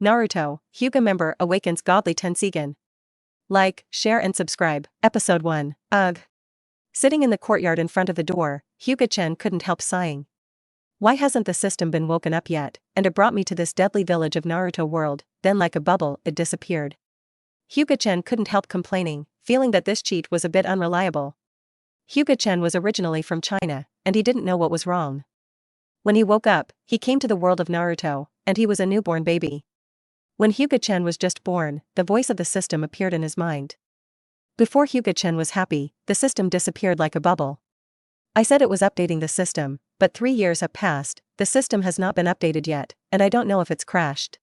Naruto, Hyuga member awakens godly Tenseigan. Like, share and subscribe. Episode 1. Ugh. Sitting in the courtyard in front of the door, Hyuga Chen couldn't help sighing. Why hasn't the system been woken up yet? And it brought me to this deadly village of Naruto world, then like a bubble, it disappeared. Hyuga Chen couldn't help complaining, feeling that this cheat was a bit unreliable. Hyuga Chen was originally from China, and he didn't know what was wrong. When he woke up, he came to the world of Naruto, and he was a newborn baby. When Hyuga Chen was just born, the voice of the system appeared in his mind. Before Hyuga Chen was happy, the system disappeared like a bubble. I said it was updating the system, but 3 years have passed, the system has not been updated yet, and I don't know if it's crashed.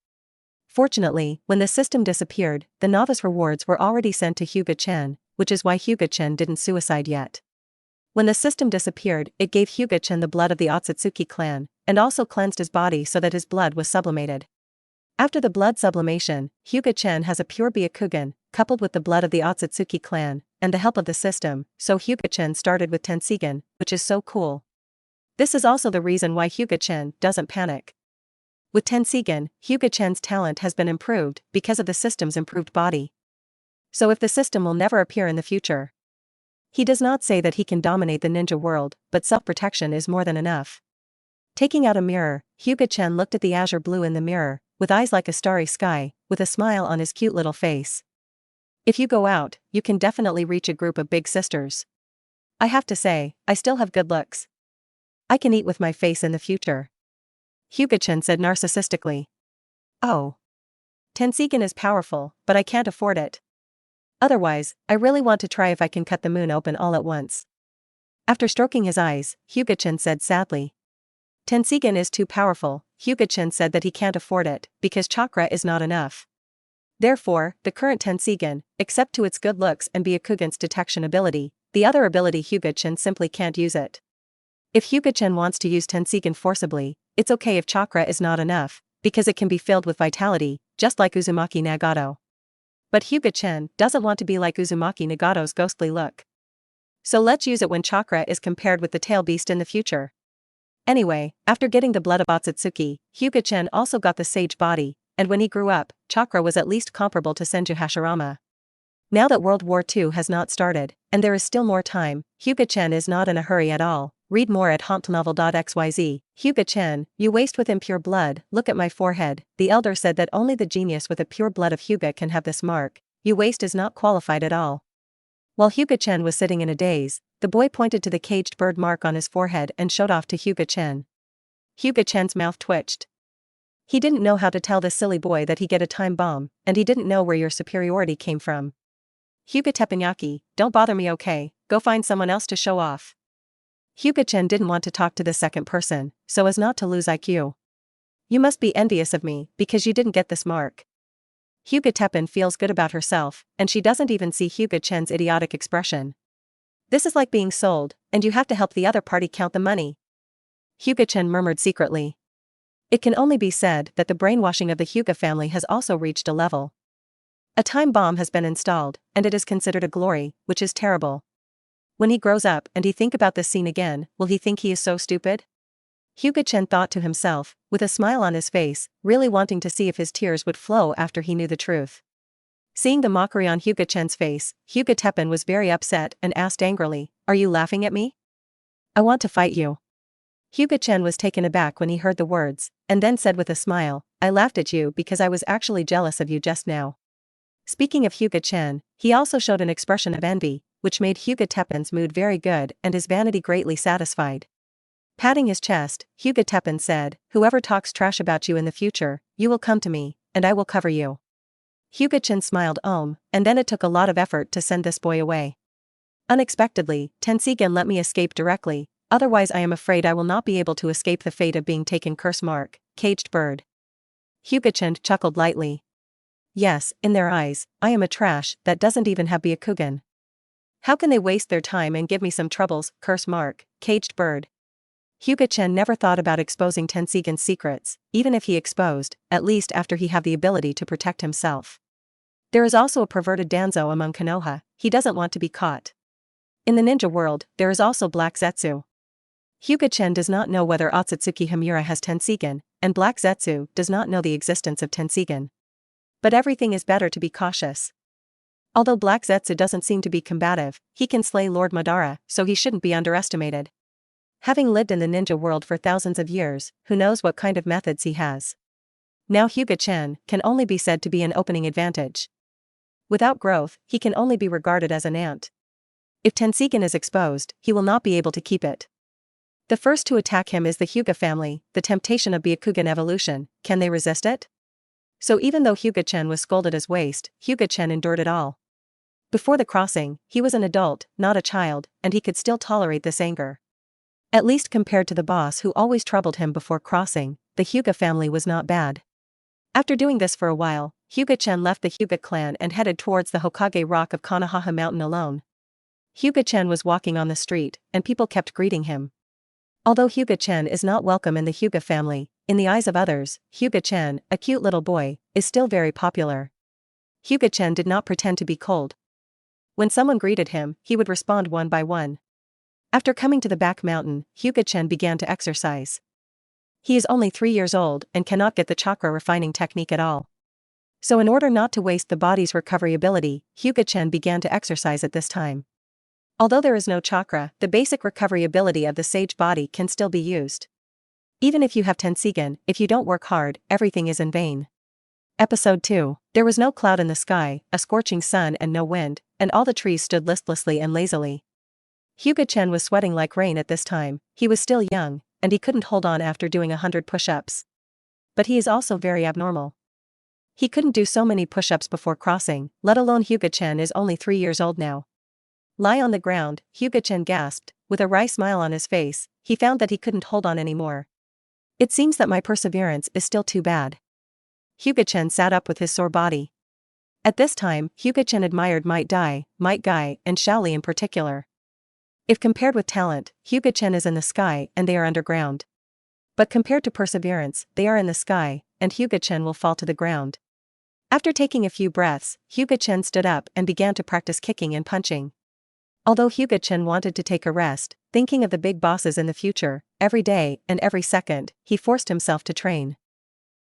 Fortunately, when the system disappeared, the novice rewards were already sent to Hyuga Chen, which is why Hyuga Chen didn't suicide yet. When the system disappeared, it gave Hyuga Chen the blood of the Otsutsuki clan, and also cleansed his body so that his blood was sublimated. After the blood sublimation, Hyuga Chen has a pure Byakugan, coupled with the blood of the Otsutsuki clan, and the help of the system, so Hyuga Chen started with Tenseigan, which is so cool. This is also the reason why Hyuga Chen doesn't panic. With Tenseigan, Hyuga Chen's talent has been improved because of the system's improved body. So if the system will never appear in the future. He does not say that he can dominate the ninja world, but self-protection is more than enough. Taking out a mirror, Hyuga Chen looked at the azure blue in the mirror, with eyes like a starry sky, with a smile on his cute little face. If you go out, you can definitely reach a group of big sisters. I have to say, I still have good looks. I can eat with my face in the future. Hyuga Chen said narcissistically. Oh. Tenseigan is powerful, but I can't afford it. Otherwise, I really want to try if I can cut the moon open all at once. After stroking his eyes, Hyuga Chen said sadly. Tenseigan is too powerful, Hyuga Chen said that he can't afford it, because chakra is not enough. Therefore, the current Tenseigan, except to its good looks and Byakugan's detection ability, the other ability Hyuga Chen simply can't use it. If Hyuga Chen wants to use Tenseigan forcibly, it's okay if chakra is not enough, because it can be filled with vitality, just like Uzumaki Nagato. But Hyuga Chen doesn't want to be like Uzumaki Nagato's ghostly look. So let's use it when chakra is compared with the tail beast in the future. Anyway, after getting the blood of Otsutsuki, Hyuga Chen also got the sage body, and when he grew up, chakra was at least comparable to Senju Hashirama. Now that World War II has not started, and there is still more time, Hyuga Chen is not in a hurry at all. Read more at hauntnovel.xyz. Hyuga Chen, you waste with impure blood, look at my forehead. The elder said that only the genius with a pure blood of Hyuga can have this mark. You waste is not qualified at all. While Hyuga Chen was sitting in a daze, the boy pointed to the caged bird mark on his forehead and showed off to Hyuga Chen. Hyuga Chen's mouth twitched. He didn't know how to tell this silly boy that he get a time bomb, and he didn't know where your superiority came from. Hyuga Teppanyaki, don't bother me, okay, go find someone else to show off. Hyuga Chen didn't want to talk to the second person, so as not to lose IQ. You must be envious of me, because you didn't get this mark. Hyuga Teppen feels good about herself, and she doesn't even see Hyuga Chen's idiotic expression. This is like being sold, and you have to help the other party count the money. Hyuga Chen murmured secretly. It can only be said that the brainwashing of the Hyuga family has also reached a level. A time bomb has been installed, and it is considered a glory, which is terrible. When he grows up and he think about this scene again, will he think he is so stupid? Hyuga Chen thought to himself, with a smile on his face, really wanting to see if his tears would flow after he knew the truth. Seeing the mockery on Hyuga Chen's face, Hyuga Teppen was very upset and asked angrily, "Are you laughing at me? I want to fight you." Hyuga Chen was taken aback when he heard the words, and then said with a smile, "I laughed at you because I was actually jealous of you just now." Speaking of Hyuga Chen, he also showed an expression of envy, which made Hyuga Teppen's mood very good and his vanity greatly satisfied. Patting his chest, Hyuga Teppen said, "Whoever talks trash about you in the future, you will come to me, and I will cover you." Hyuga Chen smiled and then it took a lot of effort to send this boy away. Unexpectedly, Tenseigan let me escape directly, otherwise I am afraid I will not be able to escape the fate of being taken curse mark, caged bird. Hyuga Chen chuckled lightly. Yes, in their eyes, I am a trash that doesn't even have Byakugan. How can they waste their time and give me some troubles, curse mark, caged bird? Hyuga Chen never thought about exposing Tenseigan's secrets, even if he exposed, at least after he have the ability to protect himself. There is also a perverted Danzo among Konoha, he doesn't want to be caught. In the ninja world, there is also Black Zetsu. Hyuga Chen does not know whether Otsutsuki Himura has Tenseigan, and Black Zetsu does not know the existence of Tenseigan. But everything is better to be cautious. Although Black Zetsu doesn't seem to be combative, he can slay Lord Madara, so he shouldn't be underestimated. Having lived in the ninja world for thousands of years, who knows what kind of methods he has. Now Hyuga Chen can only be said to be an opening advantage. Without growth, he can only be regarded as an ant. If Tenseigan is exposed, he will not be able to keep it. The first to attack him is the Hyuga family. The temptation of Byakugan evolution, can they resist it? So even though Hyuga Chen was scolded as waste, Hyuga Chen endured it all. Before the crossing, he was an adult, not a child, and he could still tolerate this anger. At least compared to the boss who always troubled him before crossing, the Hyuga family was not bad. After doing this for a while, Hyuga Chen left the Hyuga clan and headed towards the Hokage rock of Konoha Mountain alone. Hyuga Chen was walking on the street, and people kept greeting him. Although Hyuga Chen is not welcome in the Hyuga family, in the eyes of others, Hyuga Chen, a cute little boy, is still very popular. Hyuga Chen did not pretend to be cold. When someone greeted him, he would respond one by one. After coming to the back mountain, Hyuga Chen began to exercise. He is only 3 years old and cannot get the chakra refining technique at all. So in order not to waste the body's recovery ability, Hyuga Chen began to exercise at this time. Although there is no chakra, the basic recovery ability of the sage body can still be used. Even if you have Tenseigan, if you don't work hard, everything is in vain. Episode 2. There was no cloud in the sky, a scorching sun and no wind, and all the trees stood listlessly and lazily. Hyuga Chen was sweating like rain at this time. He was still young, and he couldn't hold on after doing 100 push-ups. But he is also very abnormal. He couldn't do so many push-ups before crossing, let alone Hyuga Chen is only 3 years old now. Lie on the ground, Hyuga Chen gasped, with a wry smile on his face. He found that he couldn't hold on anymore. It seems that my perseverance is still too bad. Hyuga Chen sat up with his sore body. At this time, Hyuga Chen admired Might Guy, and Shaoli in particular. If compared with talent, Hyuga Chen is in the sky and they are underground. But compared to perseverance, they are in the sky, and Hyuga Chen will fall to the ground. After taking a few breaths, Hyuga Chen stood up and began to practice kicking and punching. Although Hyuga Chen wanted to take a rest, thinking of the big bosses in the future, every day and every second, he forced himself to train.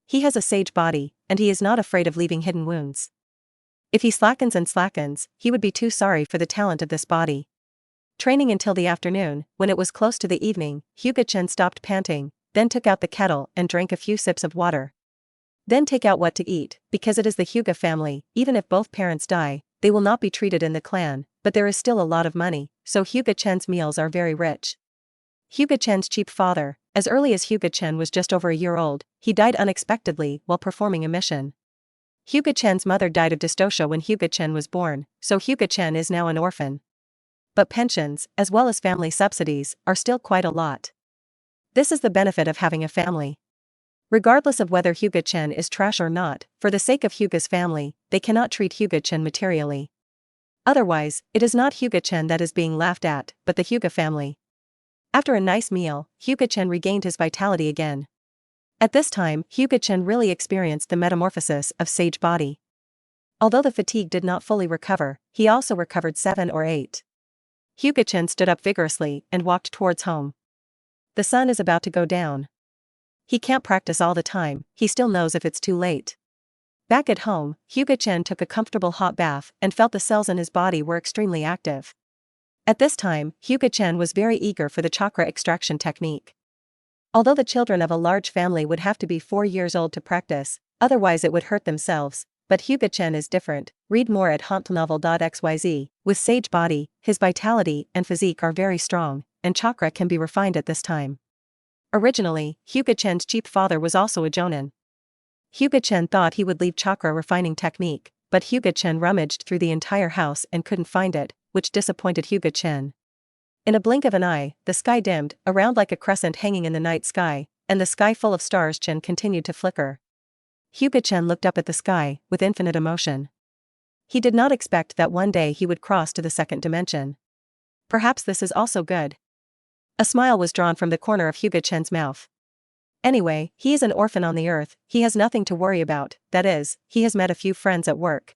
He has a sage body, and he is not afraid of leaving hidden wounds. If he slackens, he would be too sorry for the talent of this body. Training until the afternoon, when it was close to the evening, Hyuga Chen stopped panting, then took out the kettle and drank a few sips of water. Then take out what to eat, because it is the Hyuga family, even if both parents die, they will not be treated in the clan, but there is still a lot of money, so Hyuga Chen's meals are very rich. Hyuga Chen's cheap father, as early as Hyuga Chen was just over a year old, he died unexpectedly while performing a mission. Hyuga Chen's mother died of dystocia when Hyuga Chen was born, so Hyuga Chen is now an orphan. But pensions, as well as family subsidies, are still quite a lot. This is the benefit of having a family. Regardless of whether Hyuga Chen is trash or not, for the sake of Hyuga's family, they cannot treat Hyuga Chen materially. Otherwise, it is not Hyuga Chen that is being laughed at, but the Hyuga family. After a nice meal, Hyuga Chen regained his vitality again. At this time, Hyuga Chen really experienced the metamorphosis of sage body. Although the fatigue did not fully recover, he also recovered 7 or 8. Hyuga Chen stood up vigorously and walked towards home. The sun is about to go down. He can't practice all the time, he still knows if it's too late. Back at home, Hyuga Chen took a comfortable hot bath and felt the cells in his body were extremely active. At this time, Hyuga Chen was very eager for the chakra extraction technique. Although the children of a large family would have to be 4 years old to practice, otherwise it would hurt themselves, but Hyuga Chen is different. Read more at hauntnovel.xyz. With sage body, his vitality and physique are very strong, and chakra can be refined at this time. Originally, Hyuga Chen's cheap father was also a jonin. Hyuga Chen thought he would leave chakra refining technique, but Hyuga Chen rummaged through the entire house and couldn't find it, which disappointed Hyuga Chen. In a blink of an eye, the sky dimmed, around like a crescent hanging in the night sky, and the sky full of stars Chen continued to flicker. Hyuga Chen looked up at the sky, with infinite emotion. He did not expect that one day he would cross to the second dimension. Perhaps this is also good. A smile was drawn from the corner of Hyuga Chen's mouth. Anyway, he is an orphan on the earth, he has nothing to worry about, that is, he has met a few friends at work.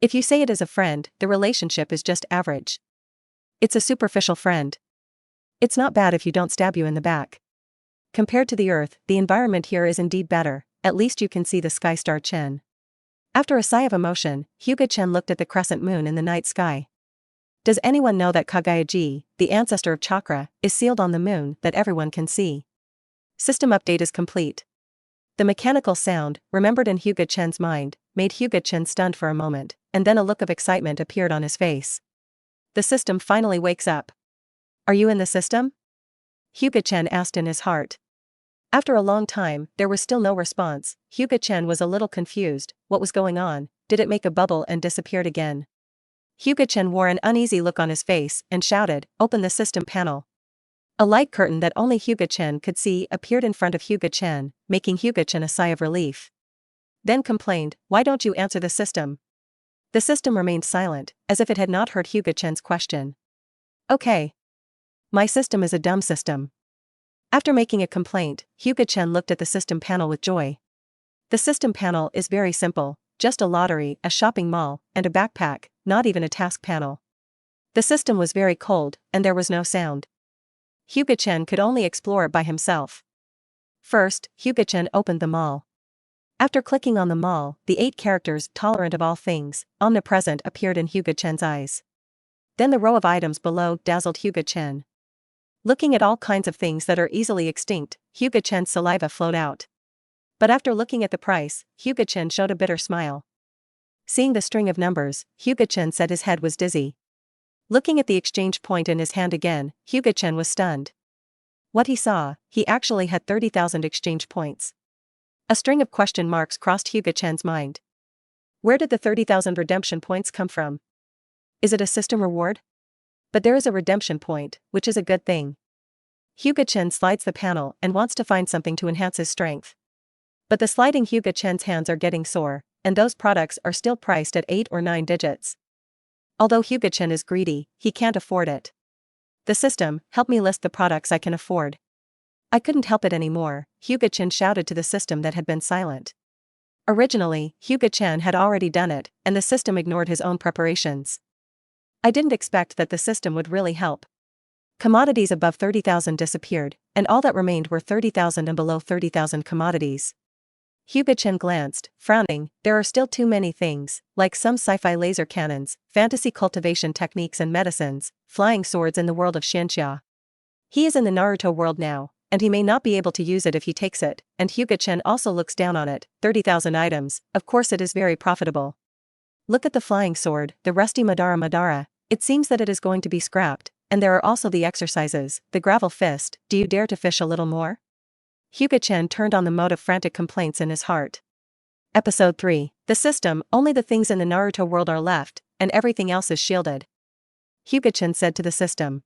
If you say it is a friend, the relationship is just average. It's a superficial friend. It's not bad if you don't stab you in the back. Compared to the Earth, the environment here is indeed better, at least you can see the sky star Chen. After a sigh of emotion, Hyuga Chen looked at the crescent moon in the night sky. Does anyone know that Kagayaji, the ancestor of chakra, is sealed on the moon that everyone can see? System update is complete. The mechanical sound, remembered in Hyuga Chen's mind, made Hyuga Chen stunned for a moment, and then a look of excitement appeared on his face. The system finally wakes up. Are you in the system? Hyuga Chen asked in his heart. After a long time, there was still no response. Hyuga Chen was a little confused. What was going on? Did it make a bubble and disappeared again? Hyuga Chen wore an uneasy look on his face and shouted, "Open the system panel." A light curtain that only Hyuga Chen could see appeared in front of Hyuga Chen, making Hyuga Chen a sigh of relief. Then complained, "Why don't you answer the system?" The system remained silent, as if it had not heard Hyuga Chen's question. Okay. My system is a dumb system. After making a complaint, Hyuga Chen looked at the system panel with joy. The system panel is very simple, just a lottery, a shopping mall, and a backpack, not even a task panel. The system was very cold, and there was no sound. Hyuga Chen could only explore it by himself. First, Hyuga Chen opened the mall. After clicking on the mall, the 8 characters tolerant of all things, omnipresent appeared in Hyuga Chen's eyes. Then the row of items below dazzled Hyuga Chen. Looking at all kinds of things that are easily extinct, Hyuga Chen's saliva flowed out. But after looking at the price, Hyuga Chen showed a bitter smile. Seeing the string of numbers, Hyuga Chen said his head was dizzy. Looking at the exchange point in his hand again, Hyuga Chen was stunned. What he saw, he actually had 30,000 exchange points. A string of question marks crossed Hyuga Chen's mind. Where did the 30,000 redemption points come from? Is it a system reward? But there is a redemption point, which is a good thing. Hyuga Chen slides the panel and wants to find something to enhance his strength. But the sliding Hyuga Chen's hands are getting sore, and those products are still priced at 8 or 9 digits. Although Hyuga Chen is greedy, he can't afford it. The system, help me list the products I can afford. I couldn't help it anymore, Hyuga Chen shouted to the system that had been silent. Originally, Hyuga Chen had already done it, and the system ignored his own preparations. I didn't expect that the system would really help. Commodities above 30,000 disappeared, and all that remained were 30,000 and below 30,000 commodities. Hyuga Chen glanced, frowning. There are still too many things, like some sci-fi laser cannons, fantasy cultivation techniques and medicines, flying swords in the world of Xianxia. He is in the Naruto world now, and he may not be able to use it if he takes it, and Hyuga Chen also looks down on it. 30,000 items, of course it is very profitable. Look at the flying sword, the rusty Madara. It seems that it is going to be scrapped, and there are also the exercises, the gravel fist. Do you dare to fish a little more? Hyuga Chen turned on the mode of frantic complaints in his heart. Episode 3. The system, only the things in the Naruto world are left, and everything else is shielded. Hyuga Chen said to the system.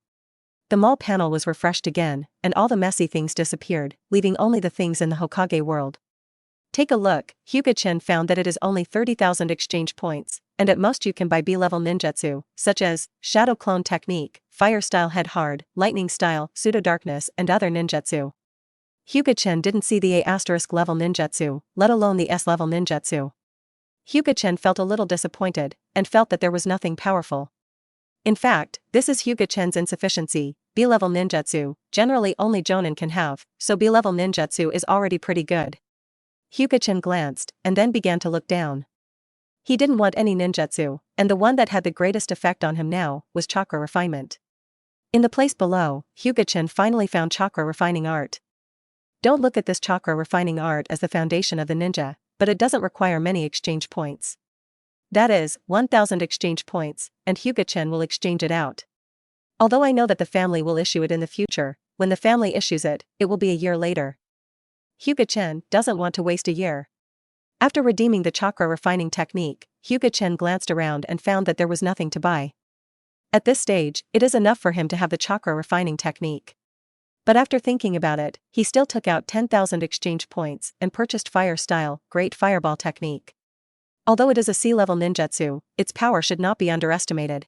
The mall panel was refreshed again, and all the messy things disappeared, leaving only the things in the Hokage world. Take a look, Hyuga Chen found that it is only 30,000 exchange points, and at most you can buy B-level ninjutsu, such as Shadow Clone Technique, Fire Style Head Hard, Lightning Style, Pseudo Darkness and other ninjutsu. Hyuga Chen didn't see the A*level ninjutsu, let alone the S-level ninjutsu. Hyuga Chen felt a little disappointed, and felt that there was nothing powerful. In fact, this is Hyuga Chen's insufficiency. B-level ninjutsu, generally only Jonin can have, so B-level ninjutsu is already pretty good. Hyuga Chen glanced, and then began to look down. He didn't want any ninjutsu, and the one that had the greatest effect on him now was chakra refinement. In the place below, Hyuga Chen finally found chakra refining art. Don't look at this chakra refining art as the foundation of the ninja, but it doesn't require many exchange points. That is, 1,000 exchange points, and Hyuga Chen will exchange it out. Although I know that the family will issue it in the future, when the family issues it, it will be a year later. Hyuga Chen doesn't want to waste a year. After redeeming the chakra refining technique, Hyuga Chen glanced around and found that there was nothing to buy. At this stage, it is enough for him to have the chakra refining technique. But after thinking about it, he still took out 10,000 exchange points and purchased Fire Style, Great Fireball Technique. Although it is a C-level ninjutsu, its power should not be underestimated.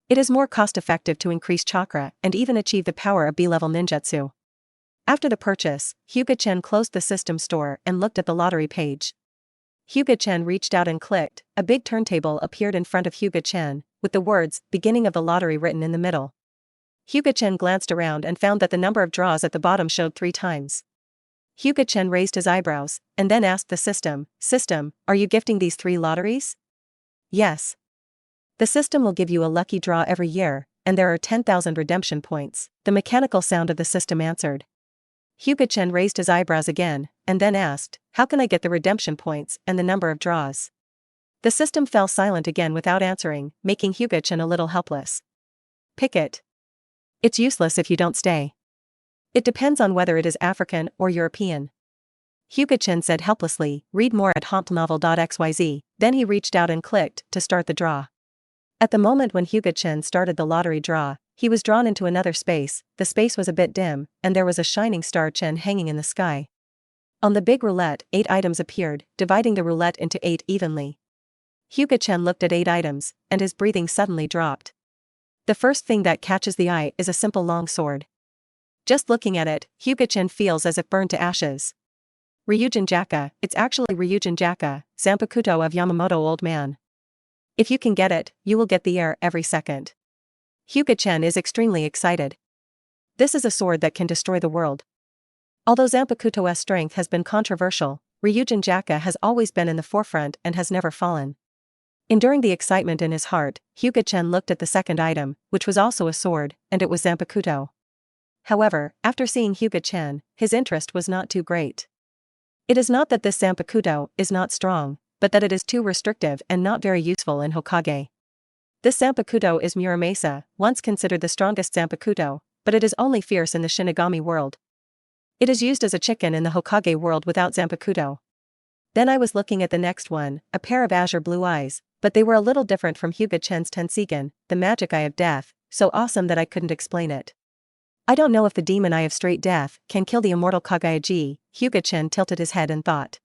It is more cost-effective to increase chakra and even achieve the power of B-level ninjutsu. After the purchase, Hyuga Chen closed the system store and looked at the lottery page. Hyuga Chen reached out and clicked. A big turntable appeared in front of Hyuga Chen, with the words, "Beginning of the lottery" written in the middle. Hyuga Chen glanced around and found that the number of draws at the bottom showed 3 times. Hyuga Chen raised his eyebrows, and then asked the system, "System, are you gifting these 3 lotteries?" "Yes. The system will give you a lucky draw every year, and there are 10,000 redemption points," the mechanical sound of the system answered. Hyuga Chen raised his eyebrows again, and then asked, "How can I get the redemption points and the number of draws?" The system fell silent again without answering, making Hyuga Chen a little helpless. "Pick it. It's useless if you don't stay. It depends on whether it is African or European." Hyuga Chen said helplessly, "Read more at hompnovel.xyz, then he reached out and clicked to start the draw. At the moment when Hyuga Chen started the lottery draw, he was drawn into another space. The space was a bit dim, and there was a shining star Chen hanging in the sky. On the big roulette, 8 items appeared, dividing the roulette into 8 evenly. Hyuga Chen looked at 8 items, and his breathing suddenly dropped. The first thing that catches the eye is a simple long sword. Just looking at it, Hyuga Chen feels as if burned to ashes. Ryujin Jaka, it's actually Ryujin Jaka, Zanpakuto of Yamamoto Old Man. If you can get it, you will get the air every second. Hyuga Chen is extremely excited. This is a sword that can destroy the world. Although Zanpakuto's strength has been controversial, Ryujin Jaka has always been in the forefront and has never fallen. Enduring the excitement in his heart, Hyuga Chen looked at the second item, which was also a sword, and it was Zanpakuto. However, after seeing Hyuga Chen, his interest was not too great. It is not that this Zanpakuto is not strong, but that it is too restrictive and not very useful in Hokage. This Zanpakuto is Muramasa, once considered the strongest Zanpakuto, but it is only fierce in the Shinigami world. It is used as a chicken in the Hokage world without Zanpakuto. Then I was looking at the next one, a pair of azure blue eyes, but they were a little different from Hyuga Chen's Tenseigan, the magic eye of death, so awesome that I couldn't explain it. I don't know if the demon eye of straight death can kill the immortal Kagayaji. Hyuga Chen tilted his head and thought.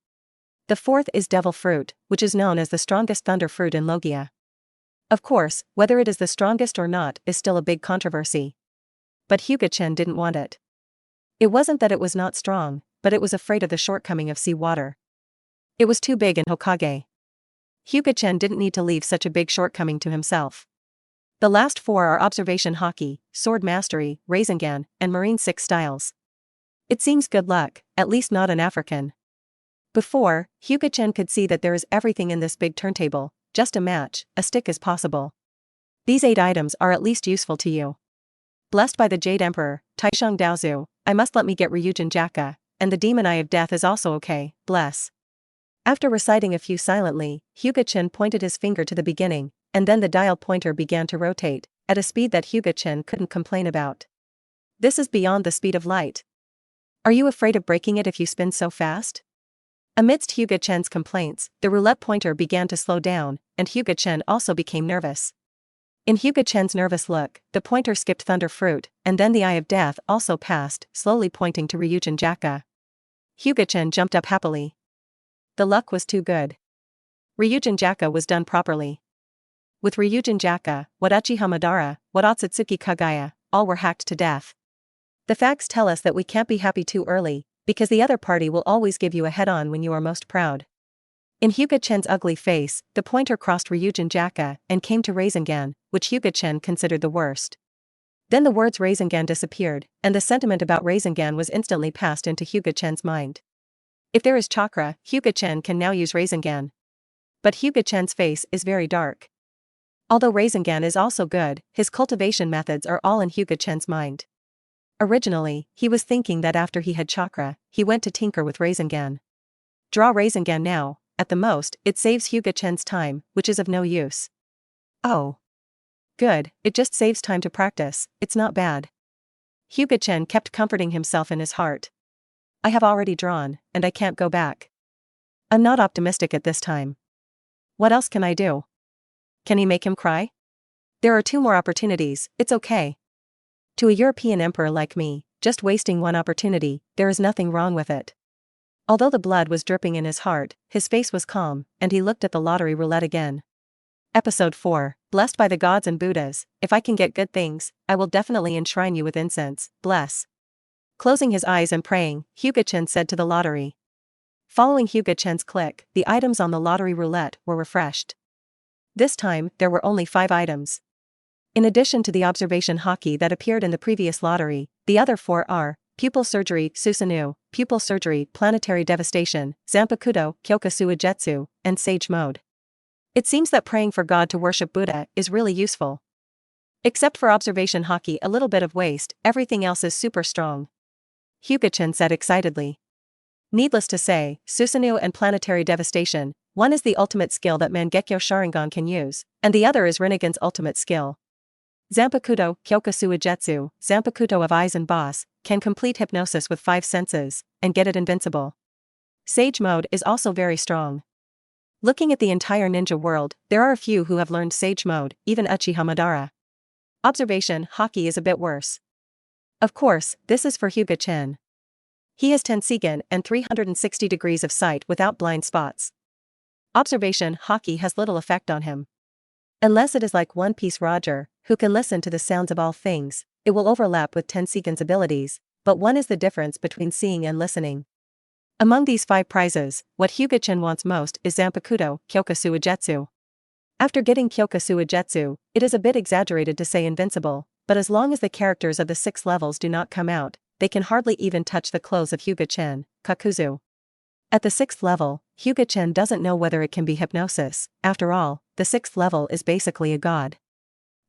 The fourth is devil fruit, which is known as the strongest thunder fruit in Logia. Of course, whether it is the strongest or not is still a big controversy. But Hyuga Chen didn't want it. It wasn't that it was not strong, but it was afraid of the shortcoming of sea water. It was too big in Hokage. Hyuga Chen didn't need to leave such a big shortcoming to himself. The last 4 are observation haki, sword mastery, Rasengan, and marine 6 styles. It seems good luck, at least not an African. Before, Hyuga Chen could see that there is everything in this big turntable, just a match, a stick is possible. These 8 items are at least useful to you. Blessed by the Jade Emperor, Taishang Daozu, I must let me get Ryujin Jaka, and the demon eye of death is also okay, bless. After reciting a few silently, Hyuga Chen pointed his finger to the beginning, and then the dial pointer began to rotate, at a speed that Hyuga Chen couldn't complain about. This is beyond the speed of light. Are you afraid of breaking it if you spin so fast? Amidst Hyuga Chen's complaints, the roulette pointer began to slow down, and Hyuga Chen also became nervous. In Hyuga Chen's nervous look, the pointer skipped thunder fruit, and then the eye of death also passed, slowly pointing to Ryujin Jaka. Hyuga Chen jumped up happily. The luck was too good. Ryujin Jaka was done properly. With Ryujin Jaka, Wadachi Hamadara, Wadatsutsuki Kagaya, all were hacked to death. The facts tell us that we can't be happy too early, because the other party will always give you a head-on when you are most proud. In Hyuga Chen's ugly face, the pointer crossed Ryujin Jaka and came to Rasengan, which Hyuga Chen considered the worst. Then the words Rasengan disappeared, and the sentiment about Rasengan was instantly passed into Hyuga Chen's mind. If there is chakra, Hyuga Chen can now use Rasengan. But Hyuga Chen's face is very dark. Although Rasengan is also good, his cultivation methods are all in Hyuga Chen's mind. Originally, he was thinking that after he had chakra, he went to tinker with Rasengan. Draw Rasengan now, at the most, it saves Hyuga Chen's time, which is of no use. Oh. Good, it just saves time to practice, it's not bad. Hyuga Chen kept comforting himself in his heart. I have already drawn, and I can't go back. I'm not optimistic at this time. What else can I do? Can he make him cry? There are 2 more opportunities, it's okay. To a European emperor like me, just wasting one opportunity, there is nothing wrong with it. Although the blood was dripping in his heart, his face was calm, and he looked at the lottery roulette again. Episode 4, Blessed by the Gods and Buddhas, if I can get good things, I will definitely enshrine you with incense, bless. Closing his eyes and praying, Hyuga Chen said to the lottery. Following Hyuga Chen's click, the items on the lottery roulette were refreshed. This time, there were only 5 items. In addition to the observation haki that appeared in the previous lottery, the other four are Pupil Surgery, Susanoo, Pupil Surgery, Planetary Devastation, Zanpakuto, Kyoka Suijetsu, and Sage Mode. It seems that praying for God to worship Buddha is really useful. Except for observation haki, a little bit of waste, everything else is super strong. Hyuga Chen said excitedly. Needless to say, Susanoo and Planetary Devastation, one is the ultimate skill that Mangekyo Sharingan can use, and the other is Rinnegan's ultimate skill. Zanpakuto, Kyoka Suijetsu, Zanpakuto of Eyes and Boss, can complete hypnosis with 5 senses, and get it invincible. Sage Mode is also very strong. Looking at the entire ninja world, there are a few who have learned Sage Mode, even Uchiha Madara. Observation haki is a bit worse. Of course, this is for Hyuga Chen. He has Tenseigan and 360 degrees of sight without blind spots. Observation haki has little effect on him. Unless it is like One Piece Roger, who can listen to the sounds of all things, it will overlap with Tenseigan's abilities, but one is the difference between seeing and listening. Among these 5 prizes, what Hyuga Chen wants most is Zanpakuto, Kyoka Suijetsu. After getting Kyoka Suijetsu, it is a bit exaggerated to say invincible, but as long as the characters of the 6 levels do not come out, they can hardly even touch the clothes of Hyuga Chen, Kakuzu. At the 6th level, Hyuga Chen doesn't know whether it can be hypnosis. After all, the 6th level is basically a god.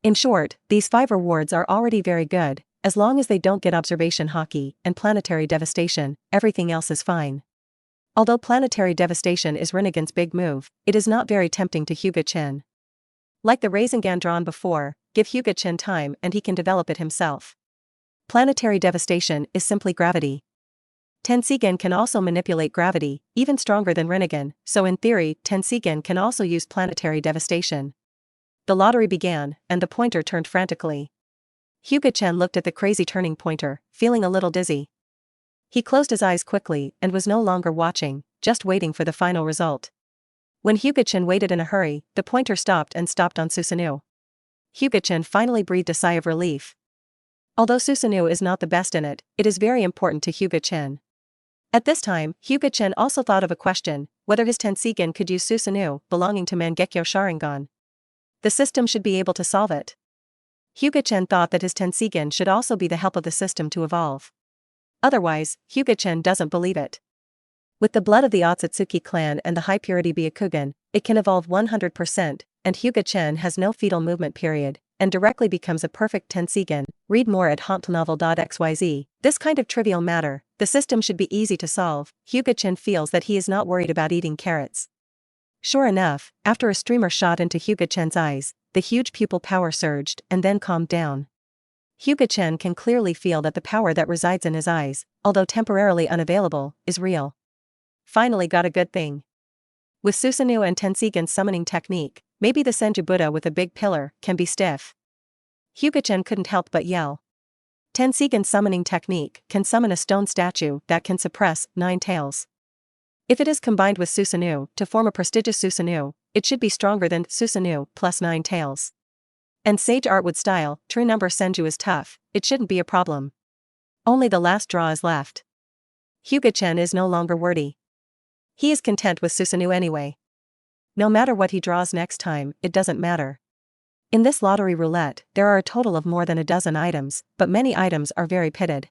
In short, these 5 rewards are already very good. As long as they don't get observation haki and planetary devastation, everything else is fine. Although planetary devastation is Rinnegan's big move, it is not very tempting to Hyuga Chen. Like the Rasengan drawn before, give Hyuga Chen time and he can develop it himself. Planetary devastation is simply gravity. Tenseigan can also manipulate gravity, even stronger than Rinnegan, so in theory, Tenseigan can also use planetary devastation. The lottery began, and the pointer turned frantically. Hyuga Chen looked at the crazy turning pointer, feeling a little dizzy. He closed his eyes quickly and was no longer watching, just waiting for the final result. When Hyuga Chen waited in a hurry, the pointer stopped on Susanoo. Hyuga Chen finally breathed a sigh of relief. Although Susanoo is not the best in it, it is very important to Hyuga Chen. At this time, Hyuga Chen also thought of a question, whether his Tenseigan could use Susanoo, belonging to Mangekyo Sharingan. The system should be able to solve it. Hyuga Chen thought that his Tenseigan should also be the help of the system to evolve. Otherwise, Hyuga Chen doesn't believe it. With the blood of the Otsutsuki clan and the high purity Byakugan, it can evolve 100%, and Hyuga Chen has no fetal movement period, and directly becomes a perfect Tenseigan. Read more at hauntnovel.xyz. This kind of trivial matter, the system should be easy to solve. Hyuga Chen feels that he is not worried about eating carrots. Sure enough, after a streamer shot into Hyuga Chen's eyes, the huge pupil power surged and then calmed down. Hyuga Chen can clearly feel that the power that resides in his eyes, although temporarily unavailable, is real. Finally got a good thing. With Susanoo and Tenseigan's summoning technique, maybe the Senju Buddha with a big pillar can be stiff. Hyuga Chen couldn't help but yell. Tenseigan's summoning technique can summon a stone statue that can suppress 9 tails. If it is combined with Susanoo to form a prestigious Susanoo, it should be stronger than Susanoo plus 9 tails. And Sage Artwood style, true number Senju is tough, it shouldn't be a problem. Only the last draw is left. Hyuga Chen is no longer wordy. He is content with Susanoo anyway. No matter what he draws next time, it doesn't matter. In this lottery roulette, there are a total of more than a dozen items, but many items are very pitted.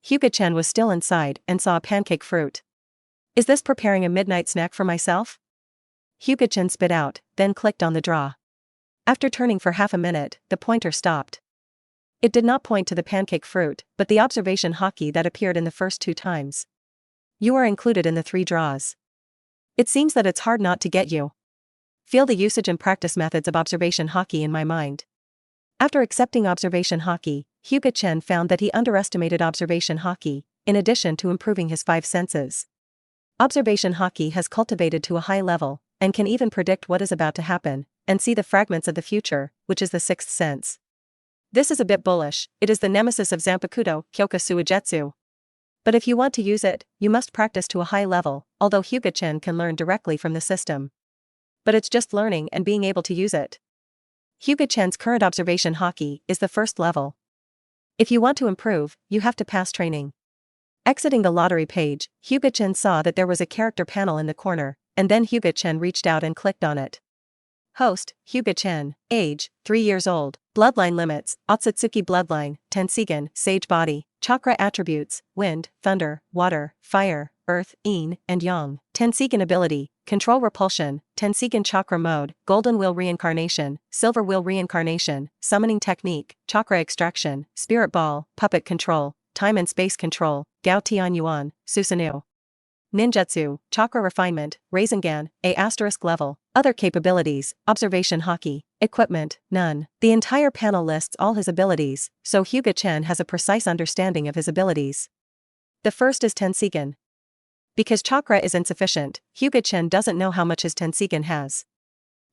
Hyuga Chen was still inside and saw a pancake fruit. Is this preparing a midnight snack for myself? Hyuga Chen spit out, then clicked on the draw. After turning for half a minute, the pointer stopped. It did not point to the pancake fruit, but the observation haki that appeared in the first 2 times. You are included in the 3 draws. It seems that it's hard not to get you. Feel the usage and practice methods of observation haki in my mind. After accepting observation haki, Hyuga Chen found that he underestimated observation haki, in addition to improving his 5 senses. Observation haki has cultivated to a high level, and can even predict what is about to happen, and see the fragments of the future, which is the 6th sense. This is a bit bullish, it is the nemesis of Zanpakuto, Kyoka Suijetsu. But if you want to use it, you must practice to a high level, although Hyuga Chen can learn directly from the system. But it's just learning and being able to use it. Hyuga Chen's current observation haki is the 1st level. If you want to improve, you have to pass training. Exiting the lottery page, Hyuga Chen saw that there was a character panel in the corner, and then Hyuga Chen reached out and clicked on it. Host, Hyuga Chen. Age, 3 years old. Bloodline limits, Otsutsuki bloodline, Tenseigan, sage body. Chakra attributes, wind, thunder, water, fire, earth, yin, and yang. Tenseigan ability, control repulsion, Tenseigan chakra mode, golden wheel reincarnation, silver wheel reincarnation, summoning technique, chakra extraction, spirit ball, puppet control, time and space control, Gao Tian Yuan, Susanoo. Ninjutsu, chakra refinement, Rasengan, A** level. Other capabilities, observation haki. Equipment, none. The entire panel lists all his abilities, so Hyuga Chen has a precise understanding of his abilities. The first is Tenseigan. Because chakra is insufficient, Hyuga Chen doesn't know how much his Tenseigan has.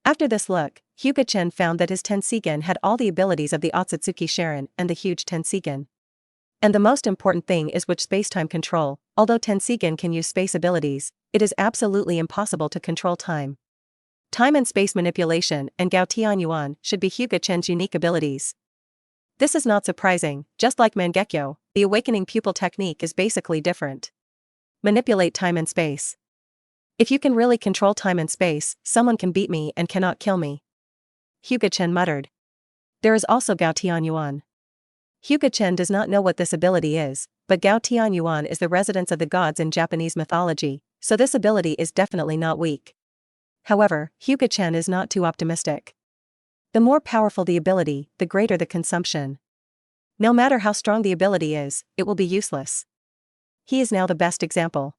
After this look, Hyuga Chen found that his Tenseigan had all the abilities of the Otsutsuki Sharon and the huge Tenseigan. And the most important thing is which spacetime control. Although Tenseigan can use space abilities, it is absolutely impossible to control time. Time and space manipulation and Gao Tian Yuan should be Hyuga Chen's unique abilities. This is not surprising, just like Mangekyo, the awakening pupil technique is basically different. Manipulate time and space. If you can really control time and space, someone can beat me and cannot kill me. Hyuga Chen muttered. There is also Gao Tian Yuan. Hyuga Chen does not know what this ability is, but Gao Tian Yuan is the residence of the gods in Japanese mythology, so this ability is definitely not weak. However, Hyuga Chen is not too optimistic. The more powerful the ability, the greater the consumption. No matter how strong the ability is, it will be useless. He is now the best example.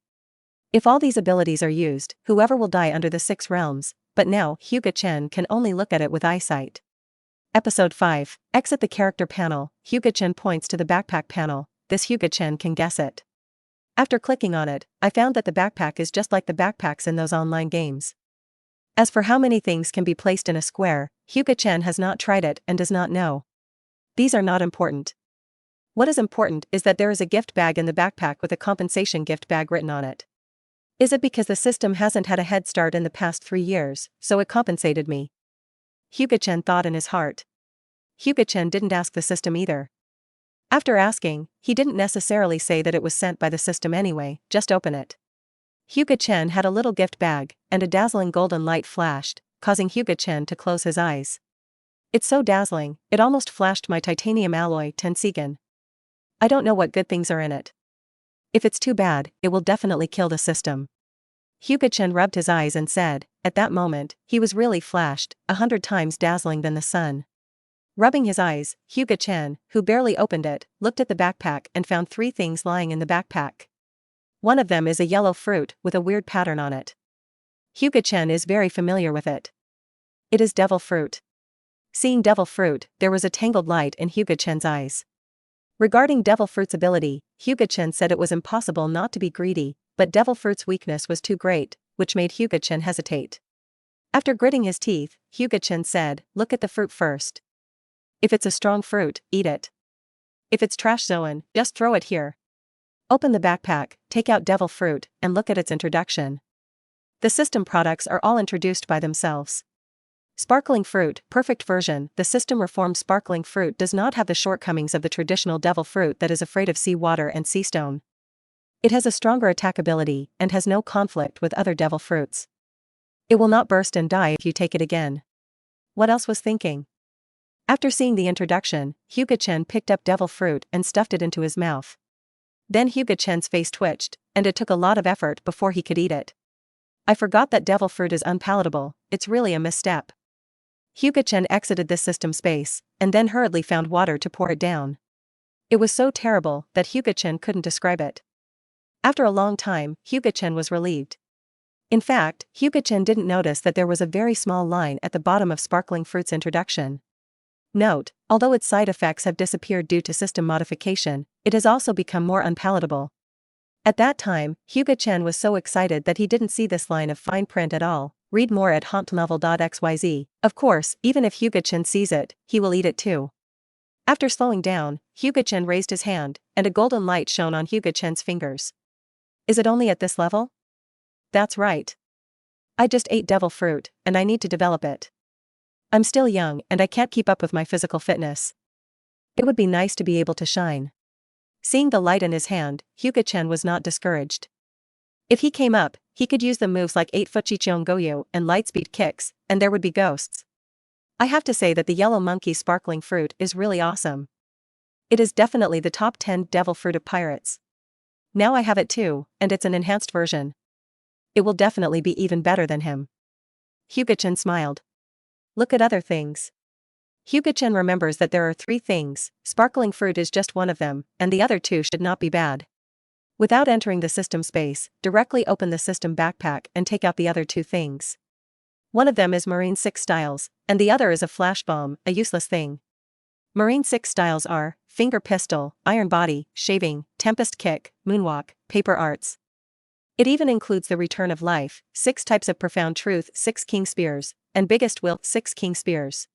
If all these abilities are used, whoever will die under the 6 realms, but now Hyuga Chen can only look at it with eyesight. Episode 5. Exit the character panel. Hyuga Chen points to the backpack panel. This Hyuga Chen can guess it. After clicking on it, I found that the backpack is just like the backpacks in those online games. As for how many things can be placed in a square, Hyuga Chen has not tried it and does not know. These are not important. What is important is that there is a gift bag in the backpack with a compensation gift bag written on it. Is it because the system hasn't had a head start in the past 3 years, so it compensated me? Hyuga Chen thought in his heart. Hyuga Chen didn't ask the system either. After asking, he didn't necessarily say that it was sent by the system anyway, just open it. Hyuga Chen had a little gift bag, and a dazzling golden light flashed, causing Hyuga Chen to close his eyes. It's so dazzling, it almost flashed my titanium alloy Tenseigan. I don't know what good things are in it. If it's too bad, it will definitely kill the system. Hyuga Chen rubbed his eyes and said, at that moment, he was really flashed, 100 times dazzling than the sun. Rubbing his eyes, Hyuga Chen, who barely opened it, looked at the backpack and found 3 things lying in the backpack. One of them is a yellow fruit with a weird pattern on it. Hyuga Chen is very familiar with it. It is devil fruit. Seeing devil fruit, there was a tangled light in Hyuga Chen's eyes. Regarding devil fruit's ability, Hyuga Chen said it was impossible not to be greedy, but devil fruit's weakness was too great, which made Hyuga Chen hesitate. After gritting his teeth, Hyuga Chen said, look at the fruit first. If it's a strong fruit, eat it. If it's trash Zoan, just throw it here. Open the backpack, take out devil fruit, and look at its introduction. The system products are all introduced by themselves. Sparkling fruit, perfect version. The system reformed sparkling fruit does not have the shortcomings of the traditional devil fruit that is afraid of sea water and sea stone. It has a stronger attack ability, and has no conflict with other devil fruits. It will not burst and die if you take it again. What else was thinking? After seeing the introduction, Hyuga Chen picked up devil fruit and stuffed it into his mouth. Then Hyuga Chen's face twitched, and it took a lot of effort before he could eat it. I forgot that devil fruit is unpalatable, it's really a misstep. Hyuga Chen exited this system space, and then hurriedly found water to pour it down. It was so terrible that Hyuga Chen couldn't describe it. After a long time, Hyuga Chen was relieved. In fact, Hyuga Chen didn't notice that there was a very small line at the bottom of sparkling fruit's introduction. Note, although its side effects have disappeared due to system modification, it has also become more unpalatable. At that time, Hyuga Chen was so excited that he didn't see this line of fine print at all. Read more at hauntnovel.xyz. Of course, even if Hyuga Chen sees it, he will eat it too. After slowing down, Hyuga Chen raised his hand, and a golden light shone on Hyuga Chen's fingers. Is it only at this level? That's right. I just ate devil fruit, and I need to develop it. I'm still young and I can't keep up with my physical fitness. It would be nice to be able to shine. Seeing the light in his hand, Hyuga Chen was not discouraged. If he came up, he could use the moves like 8-foot Chicheong Goyu and lightspeed kicks, and there would be ghosts. I have to say that the yellow monkey sparkling fruit is really awesome. It is definitely the top 10 devil fruit of pirates. Now I have it too, and it's an enhanced version. It will definitely be even better than him. Hyuga Chen smiled. Look at other things. Hyuga Chen remembers that there are 3 things, sparkling fruit is just one of them, and the other 2 should not be bad. Without entering the system space, directly open the system backpack and take out the other 2 things. One of them is Marine 6 styles, and the other is a flash bomb, a useless thing. Marine 6 styles are finger pistol, iron body, shaving, tempest kick, moonwalk, paper arts. It even includes the return of life, 6 types of profound truth, 6 king spears, and biggest will, 6 king spears.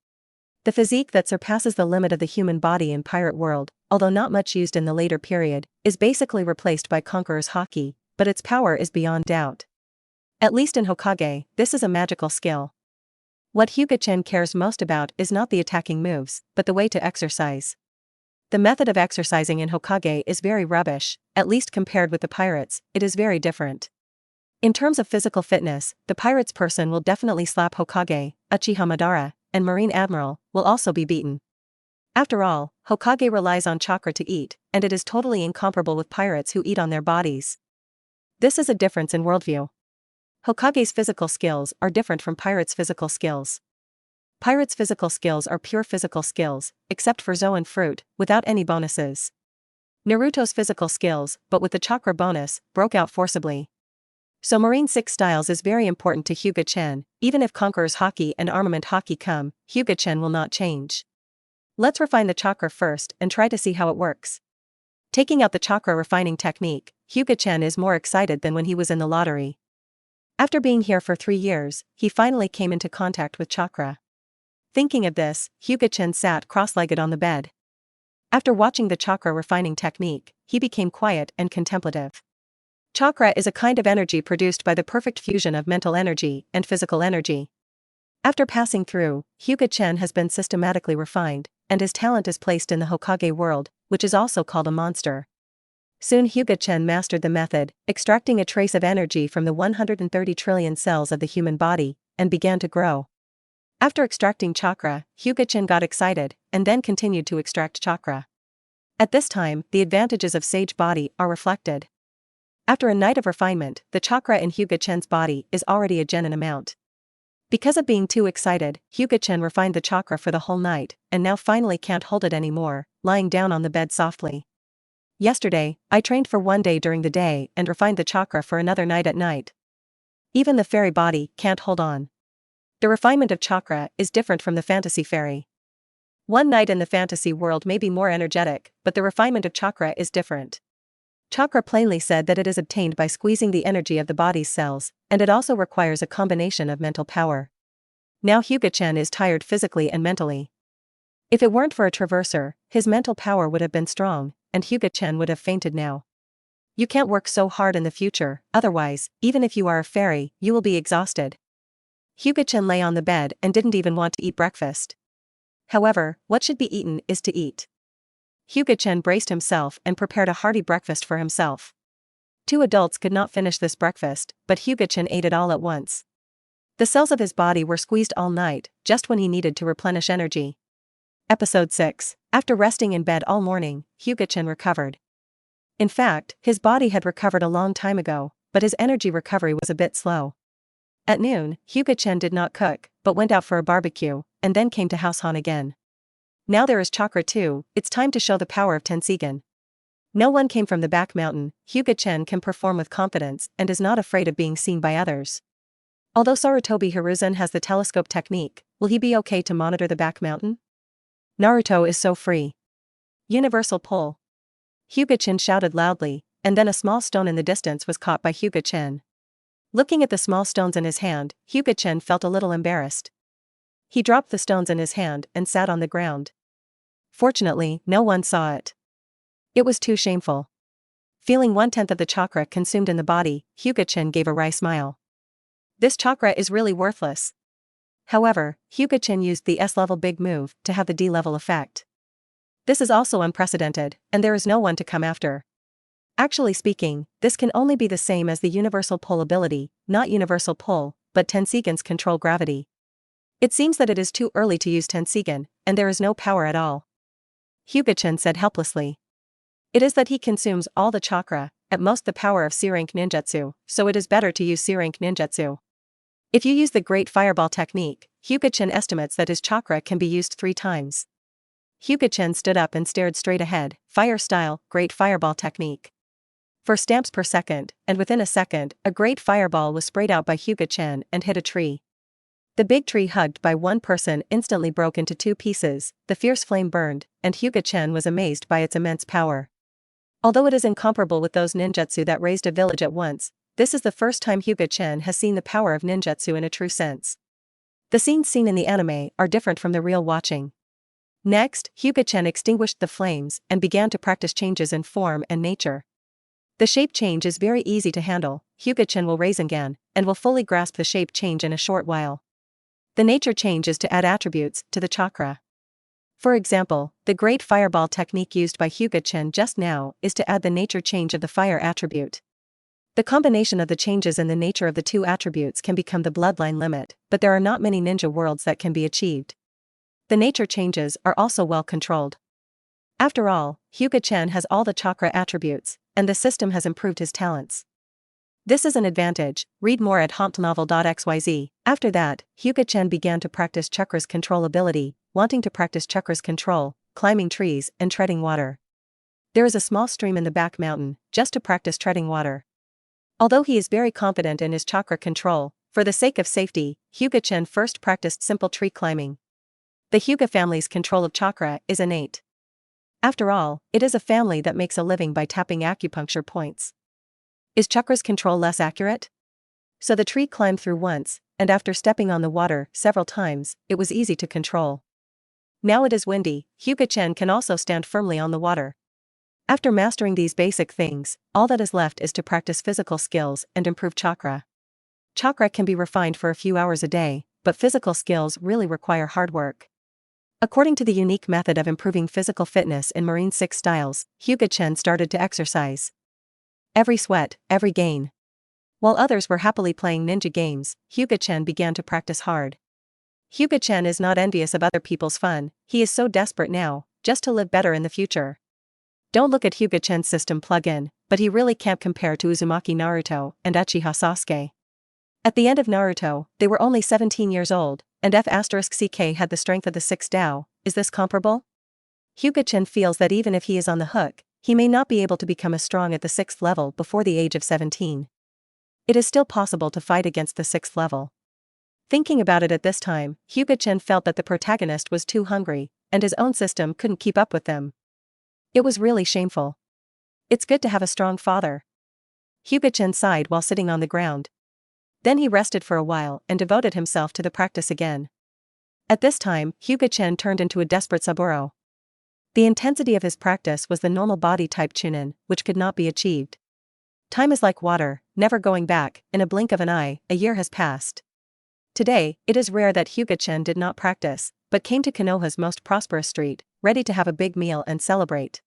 The physique that surpasses the limit of the human body in pirate world, although not much used in the later period, is basically replaced by Conqueror's Haki, but its power is beyond doubt. At least in Hokage, this is a magical skill. What Hyuga Chen cares most about is not the attacking moves, but the way to exercise. The method of exercising in Hokage is very rubbish, at least compared with the pirates, it is very different. In terms of physical fitness, the pirates person will definitely slap Hokage, Uchiha Madara, and Marine Admiral, will also be beaten. After all, Hokage relies on chakra to eat, and it is totally incomparable with pirates who eat on their bodies. This is a difference in worldview. Hokage's physical skills are different from pirates' physical skills. Pirates' physical skills are pure physical skills, except for Zoan fruit, without any bonuses. Naruto's physical skills, but with the chakra bonus, broke out forcibly. So Marine 6 styles is very important to Hyuga Chen, even if Conqueror's Haki and Armament Haki come, Hyuga Chen will not change. Let's refine the chakra first and try to see how it works. Taking out the chakra refining technique, Hyuga Chen is more excited than when he was in the lottery. After being here for 3 years, he finally came into contact with chakra. Thinking of this, Hyuga Chen sat cross-legged on the bed. After watching the chakra refining technique, he became quiet and contemplative. Chakra is a kind of energy produced by the perfect fusion of mental energy and physical energy. After passing through, Hyuga Chen has been systematically refined, and his talent is placed in the Hokage world, which is also called a monster. Soon Hyuga Chen mastered the method, extracting a trace of energy from the 130 trillion cells of the human body, and began to grow. After extracting chakra, Hyuga Chen got excited, and then continued to extract chakra. At this time, the advantages of sage body are reflected. After a night of refinement, the chakra in Hyuga Chen's body is already a genin amount. Because of being too excited, Hyuga Chen refined the chakra for the whole night, and now finally can't hold it anymore, lying down on the bed softly. Yesterday, I trained for 1 day during the day and refined the chakra for another night at night. Even the fairy body can't hold on. The refinement of chakra is different from the fantasy fairy. One night in the fantasy world may be more energetic, but the refinement of chakra is different. Chakra plainly said that it is obtained by squeezing the energy of the body's cells, and it also requires a combination of mental power. Now Hyuga Chen is tired physically and mentally. If it weren't for a traverser, his mental power would have been strong, and Hyuga Chen would have fainted now. You can't work so hard in the future, otherwise, even if you are a fairy, you will be exhausted. Hyuga Chen lay on the bed and didn't even want to eat breakfast. However, what should be eaten is to eat. Hyuga Chen braced himself and prepared a hearty breakfast for himself. 2 adults could not finish this breakfast, but Hyuga Chen ate it all at once. The cells of his body were squeezed all night, just when he needed to replenish energy. Episode 6. After resting in bed all morning, Hyuga Chen recovered. In fact, his body had recovered a long time ago, but his energy recovery was a bit slow. At noon, Hyuga Chen did not cook, but went out for a barbecue, and then came to House Han again. Now there is chakra too, it's time to show the power of Tenseigan. No one came from the back mountain, Hyuga Chen can perform with confidence and is not afraid of being seen by others. Although Sarutobi Hiruzen has the telescope technique, will he be okay to monitor the back mountain? Naruto is so free. Universal pull. Hyuga Chen shouted loudly, and then a small stone in the distance was caught by Hyuga Chen. Looking at the small stones in his hand, Hyuga Chen felt a little embarrassed. He dropped the stones in his hand and sat on the ground. Fortunately, no one saw it. It was too shameful. Feeling 1/10 of the chakra consumed in the body, Hyuga Chen gave a wry smile. This chakra is really worthless. However, Hyuga Chen used the S-level big move to have the D-level effect. This is also unprecedented, and there is no one to come after. Actually speaking, this can only be the same as the universal pull ability, not universal pull, but Tenseigan's control gravity. It seems that it is too early to use Tenseigan, and there is no power at all. Hyuga Chen said helplessly. It is that he consumes all the chakra, at most the power of C-rank ninjutsu, so it is better to use C-rank ninjutsu. If you use the Great Fireball technique, Hyuga Chen estimates that his chakra can be used 3 times. Hyuga Chen stood up and stared straight ahead, fire style, Great Fireball technique. 4 stamps per second, and within a second, a great fireball was sprayed out by Hyuga Chen and hit a tree. The big tree hugged by one person instantly broke into 2 pieces, the fierce flame burned, and Hyuga Chen was amazed by its immense power. Although it is incomparable with those ninjutsu that razed a village at once, this is the first time Hyuga Chen has seen the power of ninjutsu in a true sense. The scenes seen in the anime are different from the real watching. Next, Hyuga Chen extinguished the flames and began to practice changes in form and nature. The shape change is very easy to handle. Hyuga Chen will raise again, and will fully grasp the shape change in a short while. The nature change is to add attributes to the chakra. For example, the Great Fireball technique used by Hyuga Chen just now is to add the nature change of the fire attribute. The combination of the changes in the nature of the 2 attributes can become the bloodline limit, but there are not many ninja worlds that can be achieved. The nature changes are also well controlled. After all, Hyuga Chen has all the chakra attributes, and the system has improved his talents. This is an advantage. Read more at hompnovel.xyz. After that, Hyuga Chen began to practice chakra's control ability, wanting to practice chakra's control, climbing trees and treading water. There is a small stream in the back mountain, just to practice treading water. Although he is very confident in his chakra control, for the sake of safety, Hyuga Chen first practiced simple tree climbing. The Hyuga family's control of chakra is innate. After all, it is a family that makes a living by tapping acupuncture points. Is chakra's control less accurate? So the tree climbed through once, and after stepping on the water several times, it was easy to control. Now it is windy, Hyuga Chen can also stand firmly on the water. After mastering these basic things, all that is left is to practice physical skills and improve chakra. Chakra can be refined for a few hours a day, but physical skills really require hard work. According to the unique method of improving physical fitness in Marine 6 styles, Hyuga Chen started to exercise. Every sweat, every gain. While others were happily playing ninja games, Hyuga Chen began to practice hard. Hyuga Chen is not envious of other people's fun, he is so desperate now, just to live better in the future. Don't look at Hyuga Chen's system plug-in, but he really can't compare to Uzumaki Naruto and Uchiha Sasuke. At the end of Naruto, they were only 17 years old, and F***ck had the strength of the 6th Dao. Is this comparable? Hyuga Chen feels that even if he is on the hook, he may not be able to become as strong at the 6th level before the age of 17. It is still possible to fight against the 6th level. Thinking about it at this time, Hyuga Chen felt that the protagonist was too hungry, and his own system couldn't keep up with them. It was really shameful. It's good to have a strong father. Hyuga Chen sighed while sitting on the ground. Then he rested for a while and devoted himself to the practice again. At this time, Hyuga Chen turned into a desperate Saburo. The intensity of his practice was the normal body type Chunin, which could not be achieved. Time is like water, never going back. In a blink of an eye, a year has passed. Today, it is rare that Hyuga Chen did not practice, but came to Konoha's most prosperous street, ready to have a big meal and celebrate.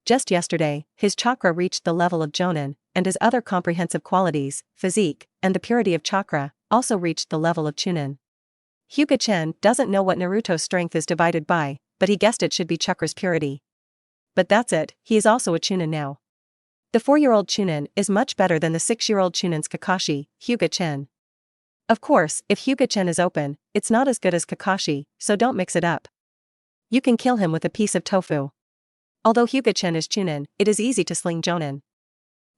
Just yesterday, his chakra reached the level of Jonin, and his other comprehensive qualities, physique, and the purity of chakra, also reached the level of Chunin. Hyuga Chen doesn't know what Naruto's strength is divided by, but he guessed it should be chakra's purity. But that's it, he is also a Chunin now. The 4-year-old Chunin is much better than the 6-year-old Chunin's Kakashi, Hyuga Chen. Of course, if Hyuga Chen is open, it's not as good as Kakashi, so don't mix it up. You can kill him with a piece of tofu. Although Hyuga Chen is Chunin, it is easy to sling Jonin.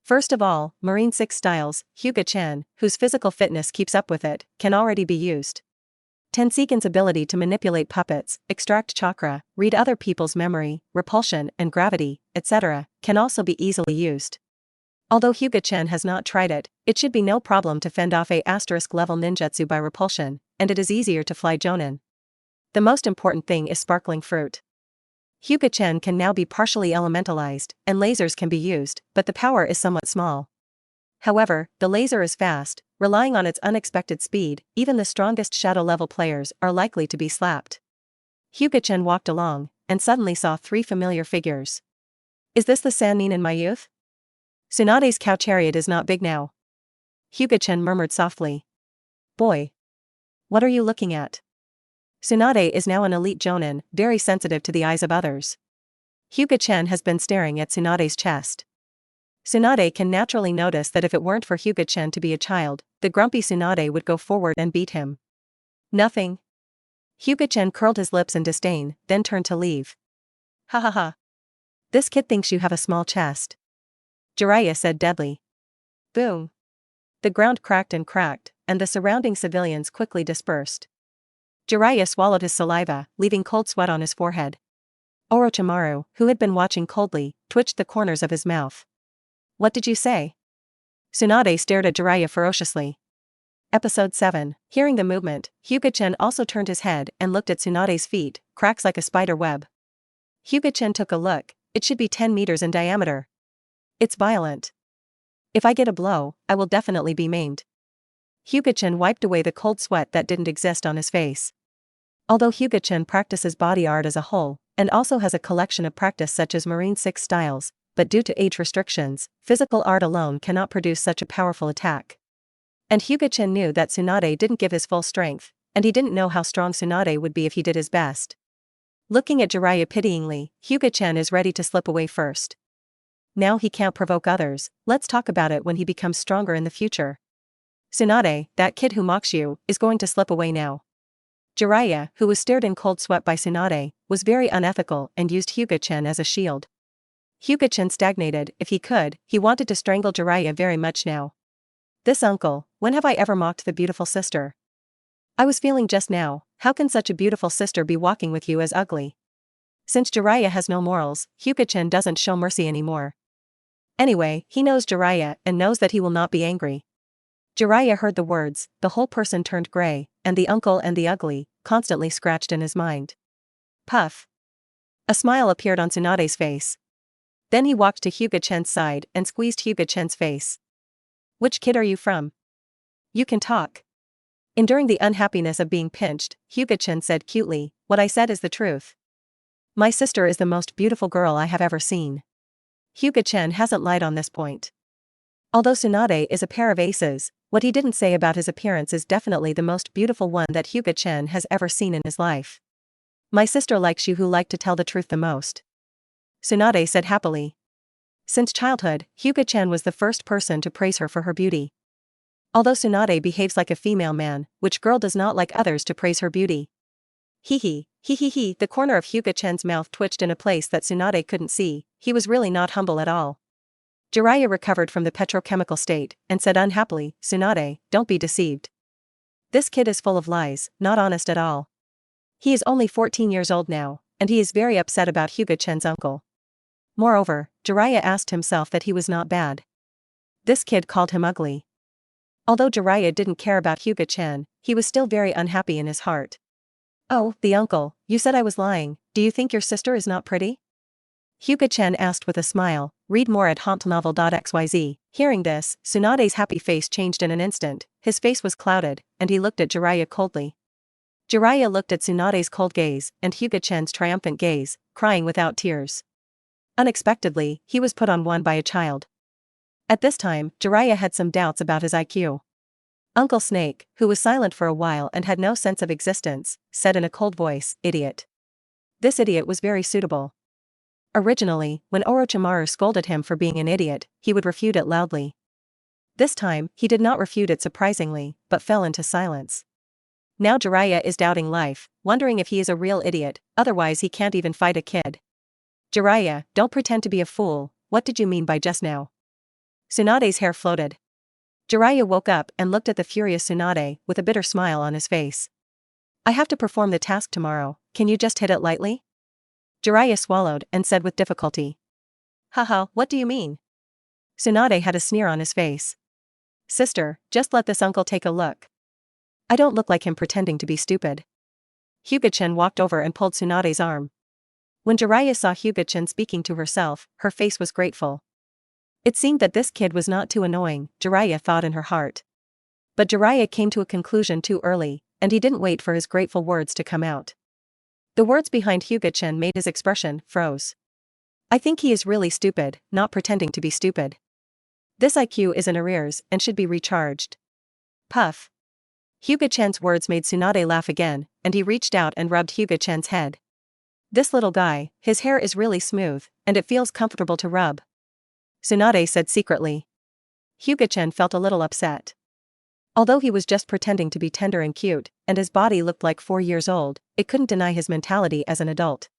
First of all, Marine 6 styles, Hyuga Chen, whose physical fitness keeps up with it, can already be used. Tenseigan's ability to manipulate puppets, extract chakra, read other people's memory, repulsion and gravity, etc., can also be easily used. Although Hyuga Chen has not tried it, it should be no problem to fend off a * level ninjutsu by repulsion, and it is easier to fly Jonin. The most important thing is sparkling fruit. Hyuga Chen can now be partially elementalized, and lasers can be used, but the power is somewhat small. However, the laser is fast, relying on its unexpected speed, even the strongest shadow-level players are likely to be slapped. Hyuga Chen walked along, and suddenly saw 3 familiar figures. Is this the Sannin in my youth? Tsunade's cow chariot is not big now. Hyuga Chen murmured softly. Boy. What are you looking at? Tsunade is now an elite jonin, very sensitive to the eyes of others. Hyuga Chen has been staring at Tsunade's chest. Tsunade can naturally notice that if it weren't for Hyuga Chen to be a child, the grumpy Tsunade would go forward and beat him. Nothing. Hyuga Chen curled his lips in disdain, then turned to leave. Ha ha ha. This kid thinks you have a small chest. Jiraiya said deadly. Boom. The ground cracked, and the surrounding civilians quickly dispersed. Jiraiya swallowed his saliva, leaving cold sweat on his forehead. Orochimaru, who had been watching coldly, twitched the corners of his mouth. What did you say? Tsunade stared at Jiraiya ferociously. Episode 7. Hearing the movement, Hyuga Chen also turned his head and looked at Tsunade's feet, cracks like a spider web. Hyuga Chen took a look. It should be 10 meters in diameter. It's violent. If I get a blow, I will definitely be maimed. Hyuga Chen wiped away the cold sweat that didn't exist on his face. Although Hyuga Chen practices body art as a whole, and also has a collection of practice such as Marine 6 styles, but due to age restrictions, physical art alone cannot produce such a powerful attack. And Hyuga Chen knew that Tsunade didn't give his full strength, and he didn't know how strong Tsunade would be if he did his best. Looking at Jiraiya pityingly, Hyuga Chen is ready to slip away first. Now he can't provoke others, let's talk about it when he becomes stronger in the future. Tsunade, that kid who mocks you, is going to slip away now. Jiraiya, who was stared in cold sweat by Tsunade, was very unethical and used Hyuga Chen as a shield. Hyuga Chen stagnated. If he could, he wanted to strangle Jiraiya very much now. This uncle, when have I ever mocked the beautiful sister? I was feeling just now, how can such a beautiful sister be walking with you as ugly? Since Jiraiya has no morals, Hyuga Chen doesn't show mercy anymore. Anyway, he knows Jiraiya and knows that he will not be angry. Jiraiya heard the words, the whole person turned gray, and the uncle and the ugly, constantly scratched in his mind. Puff. A smile appeared on Tsunade's face. Then he walked to Hyuga Chen's side and squeezed Hyuga Chen's face. Which kid are you from? You can talk. Enduring the unhappiness of being pinched, Hyuga Chen said cutely, what I said is the truth. My sister is the most beautiful girl I have ever seen. Hyuga Chen hasn't lied on this point. Although Tsunade is a pair of aces, what he didn't say about his appearance is definitely the most beautiful one that Hyuga Chen has ever seen in his life. My sister likes you who like to tell the truth the most. Tsunade said happily. Since childhood, Hyuga Chen was the first person to praise her for her beauty. Although Tsunade behaves like a female man, which girl does not like others to praise her beauty? Hee. The corner of Hyuga Chen's mouth twitched in a place that Tsunade couldn't see. He was really not humble at all. Jiraiya recovered from the petrochemical state, and said unhappily, Tsunade, don't be deceived. This kid is full of lies, not honest at all. He is only 14 years old now, and he is very upset about Hyuga Chen's uncle. Moreover, Jiraiya asked himself that he was not bad. This kid called him ugly. Although Jiraiya didn't care about Hyuga Chen, he was still very unhappy in his heart. Oh, the uncle, you said I was lying, do you think your sister is not pretty? Hyuga Chen asked with a smile, read more at hauntnovel.xyz. Hearing this, Tsunade's happy face changed in an instant, his face was clouded, and he looked at Jiraiya coldly. Jiraiya looked at Tsunade's cold gaze, and Hyuga Chen's triumphant gaze, crying without tears. Unexpectedly, he was put on one by a child. At this time, Jiraiya had some doubts about his IQ. Uncle Snake, who was silent for a while and had no sense of existence, said in a cold voice, idiot. This idiot was very suitable. Originally, when Orochimaru scolded him for being an idiot, he would refute it loudly. This time, he did not refute it surprisingly, but fell into silence. Now Jiraiya is doubting life, wondering if he is a real idiot, otherwise he can't even fight a kid. Jiraiya, don't pretend to be a fool, what did you mean by just now? Tsunade's hair floated. Jiraiya woke up and looked at the furious Tsunade, with a bitter smile on his face. I have to perform the task tomorrow, can you just hit it lightly? Jiraiya swallowed and said with difficulty. Haha, what do you mean? Tsunade had a sneer on his face. Sister, just let this uncle take a look. I don't look like him pretending to be stupid. Hyuga Chen walked over and pulled Tsunade's arm. When Jiraiya saw Hyuga Chen speaking to herself, her face was grateful. It seemed that this kid was not too annoying, Jiraiya thought in her heart. But Jiraiya came to a conclusion too early, and he didn't wait for his grateful words to come out. The words behind Hyuga Chen made his expression froze. I think he is really stupid, not pretending to be stupid. This IQ is in arrears and should be recharged. Puff. Hyuga Chen's words made Tsunade laugh again, and he reached out and rubbed Hyuga Chen's head. This little guy, his hair is really smooth, and it feels comfortable to rub. Tsunade said secretly. Hyuga Chen felt a little upset. Although he was just pretending to be tender and cute, and his body looked like 4 years old, it couldn't deny his mentality as an adult.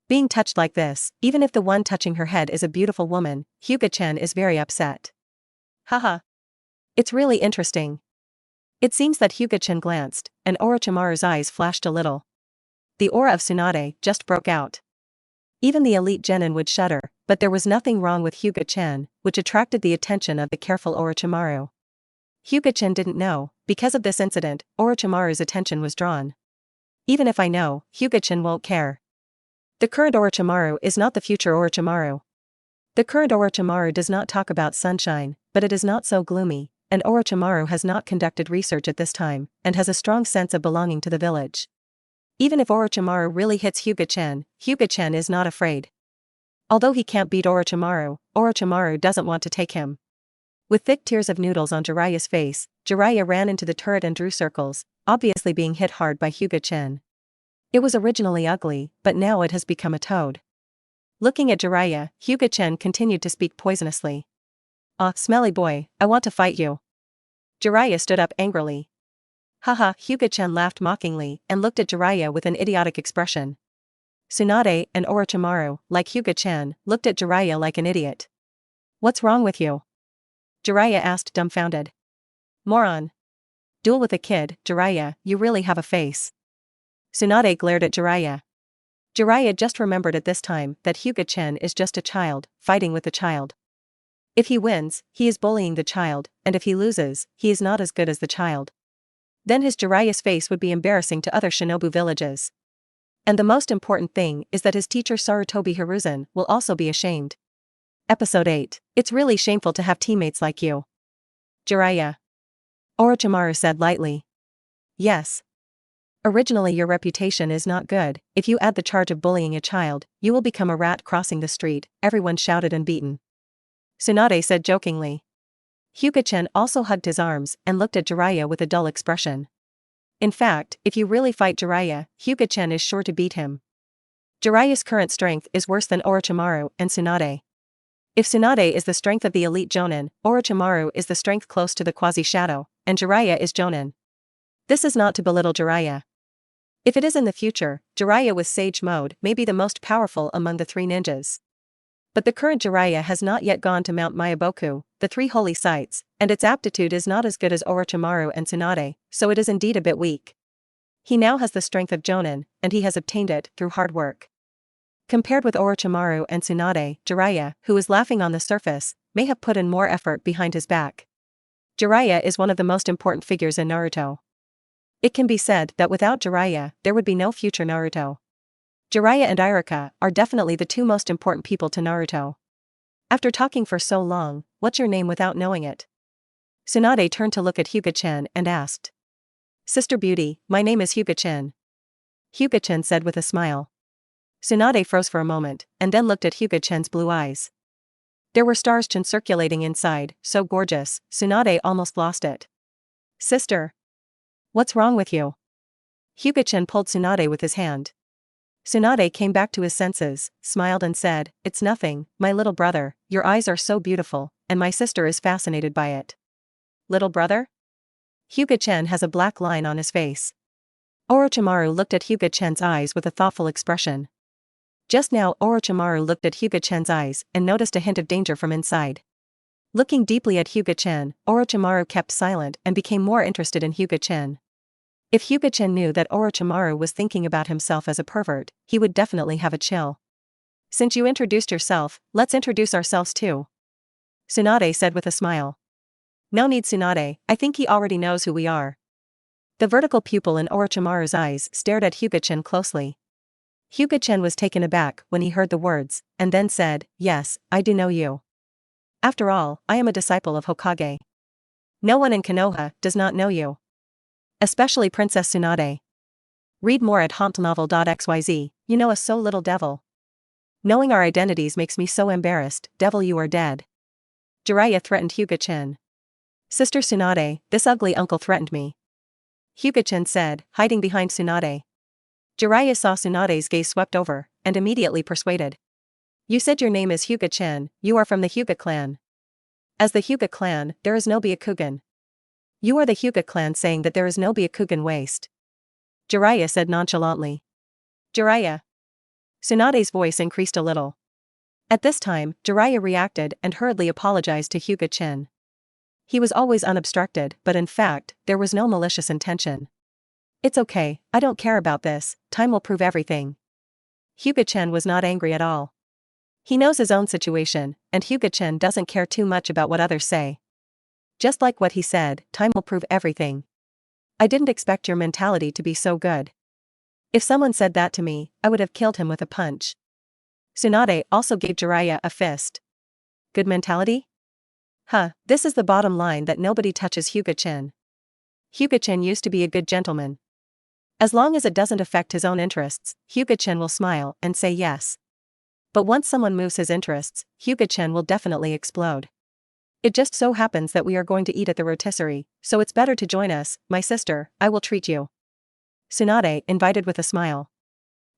Being touched like this, even if the one touching her head is a beautiful woman, Hyuga Chen is very upset. Haha. It's really interesting. It seems that Hyuga Chen glanced, and Orochimaru's eyes flashed a little. The aura of Tsunade just broke out. Even the elite genin would shudder, but there was nothing wrong with Hyuga Chen, which attracted the attention of the careful Orochimaru. Hyuga Chen didn't know, because of this incident, Orochimaru's attention was drawn. Even if I know, Hyuga Chen won't care. The current Orochimaru is not the future Orochimaru. The current Orochimaru does not talk about sunshine, but it is not so gloomy, and Orochimaru has not conducted research at this time, and has a strong sense of belonging to the village. Even if Orochimaru really hits Hyuga Chen is not afraid. Although he can't beat Orochimaru, Orochimaru doesn't want to take him. With thick tears of noodles on Jiraiya's face, Jiraiya ran into the turret and drew circles, obviously being hit hard by Hyuga Chen. It was originally ugly, but now it has become a toad. Looking at Jiraiya, Hyuga Chen continued to speak poisonously. "Ah, smelly boy, I want to fight you." Jiraiya stood up angrily. Haha, Hyuga Chen laughed mockingly and looked at Jiraiya with an idiotic expression. Tsunade and Orochimaru, like Hyuga Chen, looked at Jiraiya like an idiot. "What's wrong with you?" Jiraiya asked dumbfounded. "Moron. Duel with a kid, Jiraiya, you really have a face." Tsunade glared at Jiraiya. Jiraiya just remembered at this time that Hyuga Chen is just a child, fighting with a child. If he wins, he is bullying the child, and if he loses, he is not as good as the child. Then his Jiraiya's face would be embarrassing to other shinobu villages. And the most important thing is that his teacher Sarutobi Hiruzen will also be ashamed. Episode 8. It's really shameful to have teammates like you. Jiraiya. Orochimaru said lightly. Yes. Originally your reputation is not good. If you add the charge of bullying a child, you will become a rat crossing the street, everyone shouted and beaten. Tsunade said jokingly. Hyuga Chen also hugged his arms and looked at Jiraiya with a dull expression. In fact, if you really fight Jiraiya, Hyuga Chen is sure to beat him. Jiraiya's current strength is worse than Orochimaru and Tsunade. If Tsunade is the strength of the elite Jonin, Orochimaru is the strength close to the quasi-shadow, and Jiraiya is Jonin. This is not to belittle Jiraiya. If it is in the future, Jiraiya with Sage Mode may be the most powerful among the 3 ninjas. But the current Jiraiya has not yet gone to Mount Myaboku, the 3 holy sites, and its aptitude is not as good as Orochimaru and Tsunade, so it is indeed a bit weak. He now has the strength of Jonin, and he has obtained it through hard work. Compared with Orochimaru and Tsunade, Jiraiya, who is laughing on the surface, may have put in more effort behind his back. Jiraiya is one of the most important figures in Naruto. It can be said that without Jiraiya, there would be no future Naruto. Jiraiya and Iruka are definitely the 2 most important people to Naruto. After talking for so long, what's your name without knowing it? Tsunade turned to look at Hyuga Chen and asked. Sister Beauty, my name is Hyuga Chen. Hyuga Chen said with a smile. Tsunade froze for a moment, and then looked at Hyuga Chen's blue eyes. There were stars circulating inside, so gorgeous, Tsunade almost lost it. Sister. What's wrong with you? Hyuga Chen pulled Tsunade with his hand. Tsunade came back to his senses, smiled and said, It's nothing, my little brother, your eyes are so beautiful, and my sister is fascinated by it. Little brother? Hyuga Chen has a black line on his face. Orochimaru looked at Hyuga Chen's eyes with a thoughtful expression. Just now Orochimaru looked at Hyuga Chen's eyes and noticed a hint of danger from inside. Looking deeply at Hyuga Chen, Orochimaru kept silent and became more interested in Hyuga Chen. If Hyuga Chen knew that Orochimaru was thinking about himself as a pervert, he would definitely have a chill. Since you introduced yourself, let's introduce ourselves too. Tsunade said with a smile. No need Tsunade, I think he already knows who we are. The vertical pupil in Orochimaru's eyes stared at Hyuga Chen closely. Hyuga Chen was taken aback when he heard the words, and then said, Yes, I do know you. After all, I am a disciple of Hokage. No one in Konoha does not know you. Especially Princess Tsunade. Read more at hauntnovel.xyz, you know us so little devil. Knowing our identities makes me so embarrassed, devil you are dead. Jiraiya threatened Hyuga Chen. Sister Tsunade, this ugly uncle threatened me. Hyuga Chen said, hiding behind Tsunade. Jiraiya saw Tsunade's gaze swept over, and immediately persuaded. You said your name is Hyuga Chen, you are from the Hyuga clan. As the Hyuga clan, there is no Byakugan. You are the Hyuga clan saying that there is no Byakugan waste. Jiraiya said nonchalantly. Jiraiya. Tsunade's voice increased a little. At this time, Jiraiya reacted and hurriedly apologized to Hyuga Chen. He was always unobstructed, but in fact, there was no malicious intention. It's okay, I don't care about this, time will prove everything. Hyuga Chen was not angry at all. He knows his own situation, and Hyuga Chen doesn't care too much about what others say. Just like what he said, time will prove everything. I didn't expect your mentality to be so good. If someone said that to me, I would have killed him with a punch. Tsunade also gave Jiraiya a fist. Good mentality? Huh, this is the bottom line that nobody touches Hyuga Chen. Hyuga Chen used to be a good gentleman. As long as it doesn't affect his own interests, Hyuga Chen will smile and say yes. But once someone moves his interests, Hyuga Chen will definitely explode. It just so happens that we are going to eat at the rotisserie, so it's better to join us, my sister, I will treat you. Tsunade invited with a smile.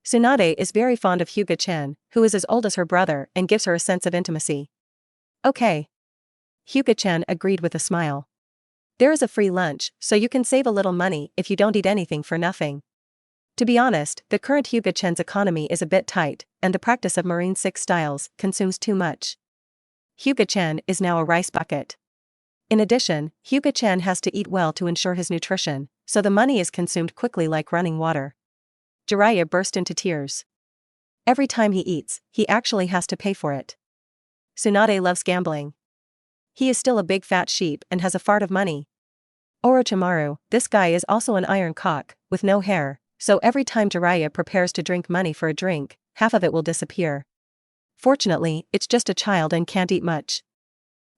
Tsunade is very fond of Hyuga Chen, who is as old as her brother and gives her a sense of intimacy. Okay. Hyuga Chen agreed with a smile. There is a free lunch, so you can save a little money if you don't eat anything for nothing. To be honest, the current Hyuga Chen's economy is a bit tight, and the practice of Marine 6 styles consumes too much. Hyuga Chen is now a rice bucket. In addition, Hyuga Chen has to eat well to ensure his nutrition, so the money is consumed quickly like running water. Jiraiya burst into tears. Every time he eats, he actually has to pay for it. Tsunade loves gambling. He is still a big fat sheep and has a fart of money. Orochimaru, this guy is also an iron cock, with no hair, so every time Jiraiya prepares to drink money for a drink, half of it will disappear. Fortunately, it's just a child and can't eat much.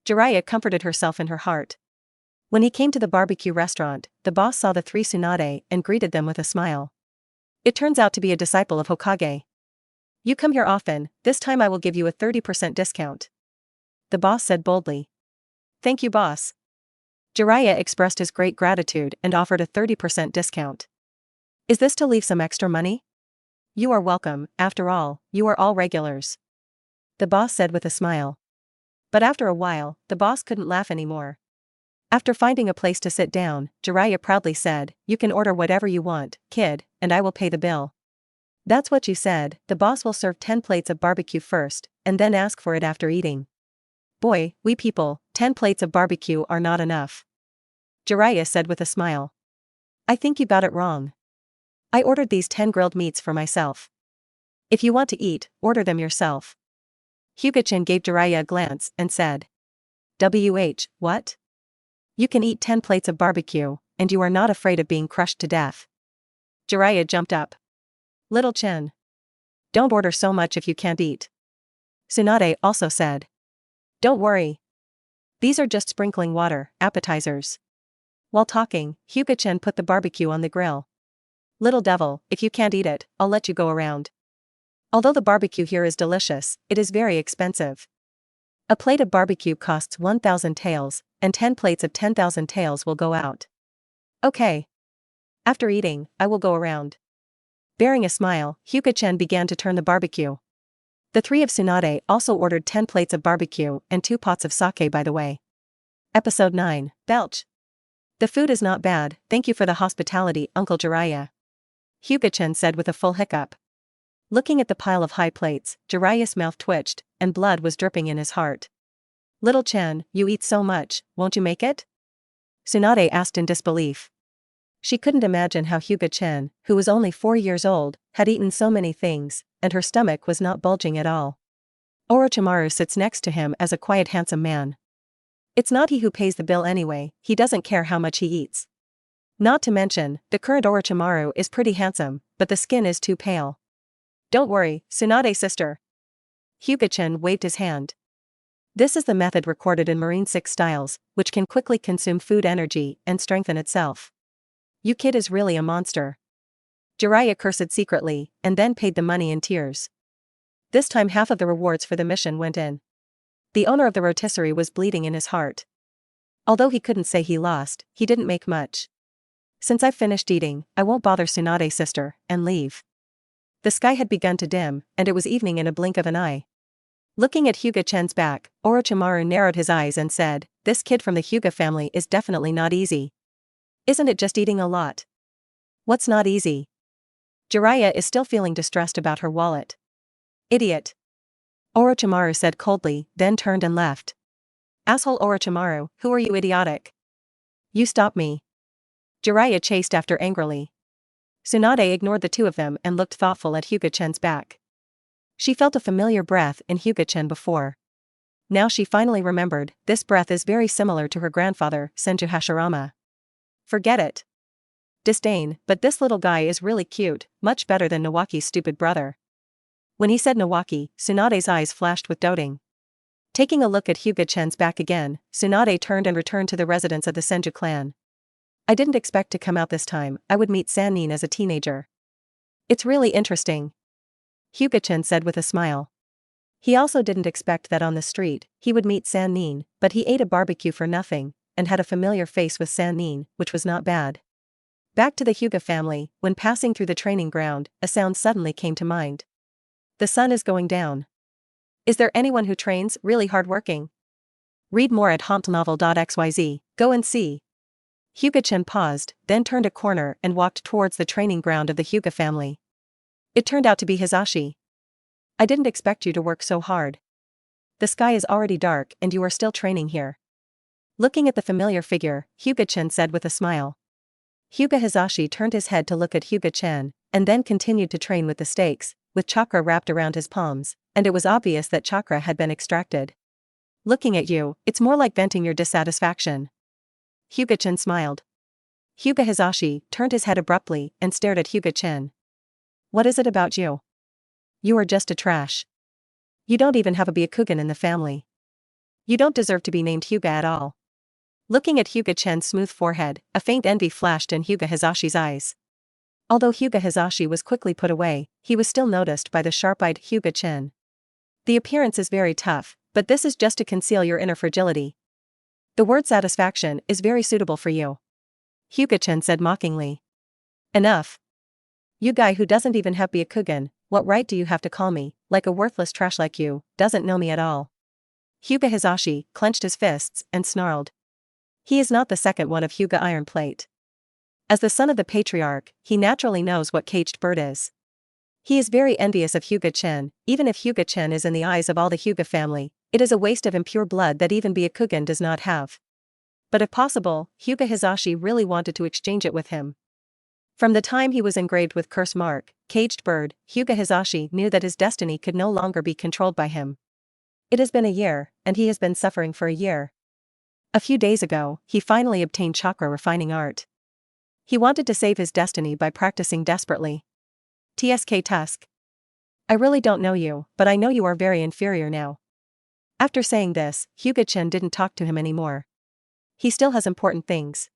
Jiraiya comforted herself in her heart. When he came to the barbecue restaurant, the boss saw the three Tsunade and greeted them with a smile. It turns out to be a disciple of Hokage. You come here often, this time I will give you a 30% discount. The boss said boldly. Thank you, boss. Jiraiya expressed his great gratitude and offered a 30% discount. Is this to leave some extra money? You are welcome, after all, you are all regulars. The boss said with a smile. But after a while, the boss couldn't laugh anymore. After finding a place to sit down, Jiraiya proudly said, you can order whatever you want, kid, and I will pay the bill. That's what you said, the boss will serve 10 plates of barbecue first, and then ask for it after eating. Boy, we people, 10 plates of barbecue are not enough. Jiraiya said with a smile. I think you got it wrong. I ordered these 10 grilled meats for myself. If you want to eat, order them yourself. Hyuga Chen gave Jiraiya a glance and said. What? You can eat 10 plates of barbecue, and you are not afraid of being crushed to death. Jiraiya jumped up. Little Chen. Don't order so much if you can't eat. Tsunade also said. Don't worry. These are just sprinkling water, appetizers. While talking, Hyuga Chen put the barbecue on the grill. Little devil, if you can't eat it, I'll let you go around. Although the barbecue here is delicious, it is very expensive. A plate of barbecue costs 1,000 taels, and 10 plates of 10,000 taels will go out. Okay. After eating, I will go around. Bearing a smile, Hyuga Chen began to turn the barbecue. The three of Tsunade also ordered 10 plates of barbecue and 2 pots of sake by the way. Episode 9, Belch. The food is not bad, thank you for the hospitality, Uncle Jiraiya. Hyuga Chen said with a full hiccup. Looking at the pile of high plates, Jiraiya's mouth twitched, and blood was dripping in his heart. Little Chen, you eat so much, won't you make it? Tsunade asked in disbelief. She couldn't imagine how Hyuga Chen, who was only 4 years old, had eaten so many things, and her stomach was not bulging at all. Orochimaru sits next to him as a quiet handsome man. It's not he who pays the bill anyway, he doesn't care how much he eats. Not to mention, the current Orochimaru is pretty handsome, but the skin is too pale. Don't worry, Tsunade sister. Hyuga Chen waved his hand. This is the method recorded in Marine 6 styles, which can quickly consume food energy and strengthen itself. You kid is really a monster. Jiraiya cursed secretly, and then paid the money in tears. This time half of the rewards for the mission went in. The owner of the rotisserie was bleeding in his heart. Although he couldn't say he lost, he didn't make much. Since I've finished eating, I won't bother Tsunade sister, and leave. The sky had begun to dim, and it was evening in a blink of an eye. Looking at Hyuga Chen's back, Orochimaru narrowed his eyes and said, "This kid from the Hyuga family is definitely not easy. Isn't it just eating a lot? What's not easy?" Jiraiya is still feeling distressed about her wallet. "Idiot," Orochimaru said coldly, then turned and left. "Asshole Orochimaru, who are you idiotic? You stop me." Jiraiya chased after angrily. Tsunade ignored the two of them and looked thoughtful at Hyuga Chen's back. She felt a familiar breath in Hyuga Chen before. Now she finally remembered, this breath is very similar to her grandfather, Senju Hashirama. Forget it. Disdain, but this little guy is really cute, much better than Nawaki's stupid brother. When he said Nawaki, Tsunade's eyes flashed with doubting. Taking a look at Hyuga Chen's back again, Tsunade turned and returned to the residence of the Senju clan. "I didn't expect to come out this time, I would meet Sannin as a teenager. It's really interesting," Hyuga Chen said with a smile. He also didn't expect that on the street, he would meet Sannin, but he ate a barbecue for nothing, and had a familiar face with Sannin, which was not bad. Back to the Hyuga family, when passing through the training ground, a sound suddenly came to mind. The sun is going down. Is there anyone who trains really hardworking? Read more at hauntnovel.xyz, go and see. Hyuga Chen paused, then turned a corner and walked towards the training ground of the Hyuga family. It turned out to be Hisashi. "I didn't expect you to work so hard. The sky is already dark and you are still training here." Looking at the familiar figure, Hyuga Chen said with a smile. Hyuga Hisashi turned his head to look at Hyuga Chen, and then continued to train with the stakes, with chakra wrapped around his palms, and it was obvious that chakra had been extracted. "Looking at you, it's more like venting your dissatisfaction." Hyuga Chen smiled. Hyuga Hisashi turned his head abruptly and stared at Hyuga Chen. "What is it about you? You are just a trash. You don't even have a Byakugan in the family. You don't deserve to be named Hyuga at all." Looking at Hyuga Chen's smooth forehead, a faint envy flashed in Hyuga Hisashi's eyes. Although Hyuga Hisashi was quickly put away, he was still noticed by the sharp-eyed Hyuga Chen. "The appearance is very tough, but this is just to conceal your inner fragility. The word satisfaction is very suitable for you," Hyuga Chen said mockingly. "Enough. You guy who doesn't even have Byakugan, what right do you have to call me, like a worthless trash like you, doesn't know me at all?" Hyuga Hisashi clenched his fists and snarled. He is not the second one of Hyuga Iron Plate. As the son of the patriarch, he naturally knows what caged bird is. He is very envious of Hyuga Chen. Even if Hyuga Chen is in the eyes of all the Hyuga family, it is a waste of impure blood that even Byakugan does not have. But if possible, Hyuga Hisashi really wanted to exchange it with him. From the time he was engraved with curse mark, caged bird, Hyuga Hisashi knew that his destiny could no longer be controlled by him. It has been a year, and he has been suffering for a year. A few days ago, he finally obtained chakra refining art. He wanted to save his destiny by practicing desperately. TSK Tusk. "I really don't know you, but I know you are very inferior now." After saying this, Hyuga Chen didn't talk to him anymore. He still has important things.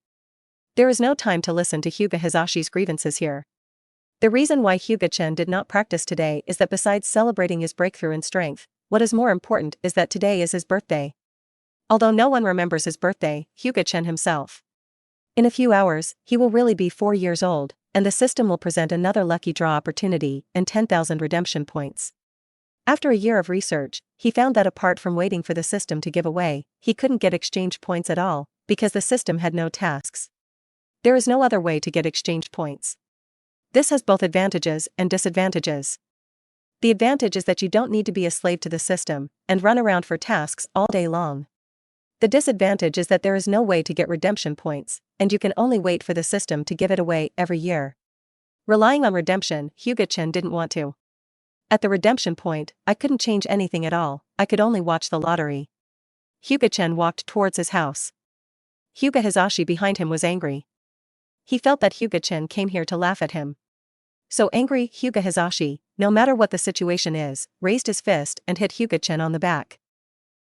There is no time to listen to Hyuga Hisashi's grievances here. The reason why Hyuga Chen did not practice today is that besides celebrating his breakthrough in strength, what is more important is that today is his birthday. Although no one remembers his birthday, Hyuga Chen himself. In a few hours, he will really be 4 years old, and the system will present another lucky draw opportunity and 10,000 redemption points. After a year of research, he found that apart from waiting for the system to give away, he couldn't get exchange points at all, because the system had no tasks. There is no other way to get exchange points. This has both advantages and disadvantages. The advantage is that you don't need to be a slave to the system and run around for tasks all day long. The disadvantage is that there is no way to get redemption points, and you can only wait for the system to give it away every year. Relying on redemption, Hyuga Chen didn't want to. At the redemption point, I couldn't change anything at all, I could only watch the lottery. Hyuga Chen walked towards his house. Hyuga Hisashi behind him was angry. He felt that Hyuga Chen came here to laugh at him. So angry, Hyuga Hisashi, no matter what the situation is, raised his fist and hit Hyuga Chen on the back.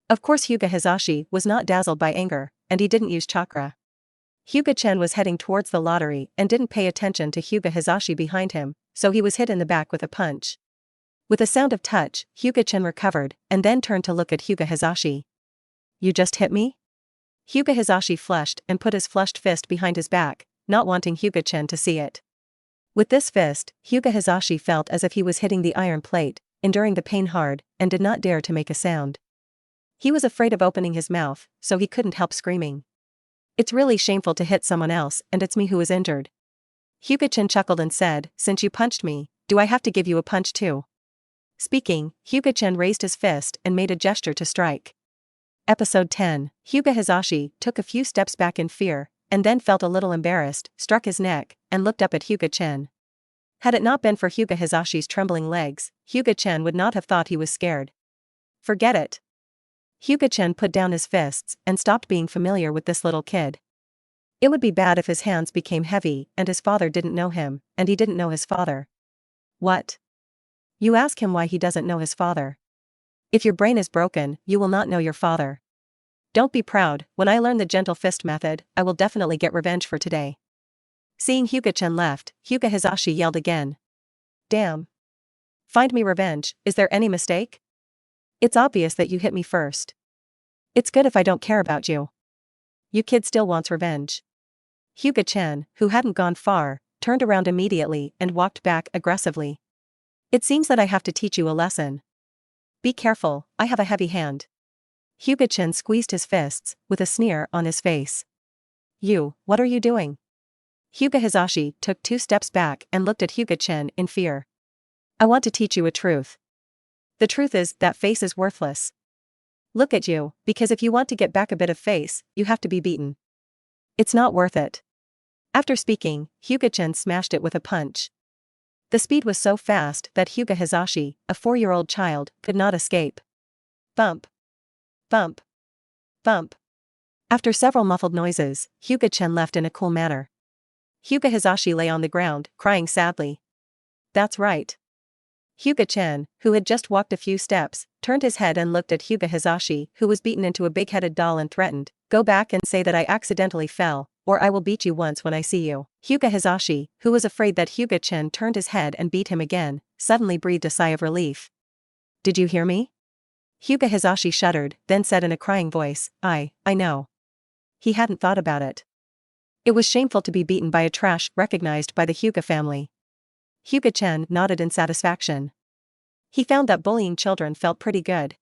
Of course Hyuga Hisashi was not dazzled by anger, and he didn't use chakra. Hyuga Chen was heading towards the lottery and didn't pay attention to Hyuga Hisashi behind him, so he was hit in the back with a punch. With a sound of touch, Hyuga Chen recovered, and then turned to look at Hyuga Hizashi. You just hit me? Hyuga Hizashi flushed and put his flushed fist behind his back, not wanting Hyuga Chen to see it. With this fist, Hyuga Hizashi felt as if he was hitting the iron plate, enduring the pain hard, and did not dare to make a sound. He was afraid of opening his mouth, so he couldn't help screaming. It's really shameful to hit someone else, and it's me who is injured. Hyuga Chen chuckled and said, since you punched me, do I have to give you a punch too? Speaking, Hyuga Chen raised his fist and made a gesture to strike. Episode 10, Hyuga Hizashi took a few steps back in fear, and then felt a little embarrassed, struck his neck, and looked up at Hyuga Chen. Had it not been for Hyuga Hizashi's trembling legs, Hyuga Chen would not have thought he was scared. Forget it. Hyuga Chen put down his fists and stopped being familiar with this little kid. It would be bad if his hands became heavy and his father didn't know him, and he didn't know his father. What? You ask him why he doesn't know his father. If your brain is broken, you will not know your father. Don't be proud, when I learn the gentle fist method, I will definitely get revenge for today. Seeing Hyuga Chen left, Hyuga Hizashi yelled again. Damn. Find me revenge, is there any mistake? It's obvious that you hit me first. It's good if I don't care about you. You kid still wants revenge. Hyuga Chen, who hadn't gone far, turned around immediately and walked back aggressively. It seems that I have to teach you a lesson. Be careful, I have a heavy hand. Hyuga Chen squeezed his fists, with a sneer on his face. You, what are you doing? Hyuga Hizashi took 2 steps back and looked at Hyuga Chen in fear. I want to teach you a truth. The truth is that face is worthless. Look at you, because if you want to get back a bit of face, you have to be beaten. It's not worth it. After speaking, Hyuga Chen smashed it with a punch. The speed was so fast that Hyuga Hizashi, a 4-year-old child, could not escape. Bump. Bump. Bump. After several muffled noises, Hyuga Chen left in a cool manner. Hyuga Hizashi lay on the ground, crying sadly. That's right. Hyuga Chen, who had just walked a few steps, turned his head and looked at Hyuga Hizashi, who was beaten into a big-headed doll, and threatened, go back and say that I accidentally fell, or I will beat you once when I see you. Hyuga Hizashi, who was afraid that Hyuga Chen turned his head and beat him again, suddenly breathed a sigh of relief. Did you hear me? Hyuga Hizashi shuddered, then said in a crying voice, I know. He hadn't thought about it. It was shameful to be beaten by a trash recognized by the Hyuga family. Hyuga Chen nodded in satisfaction. He found that bullying children felt pretty good.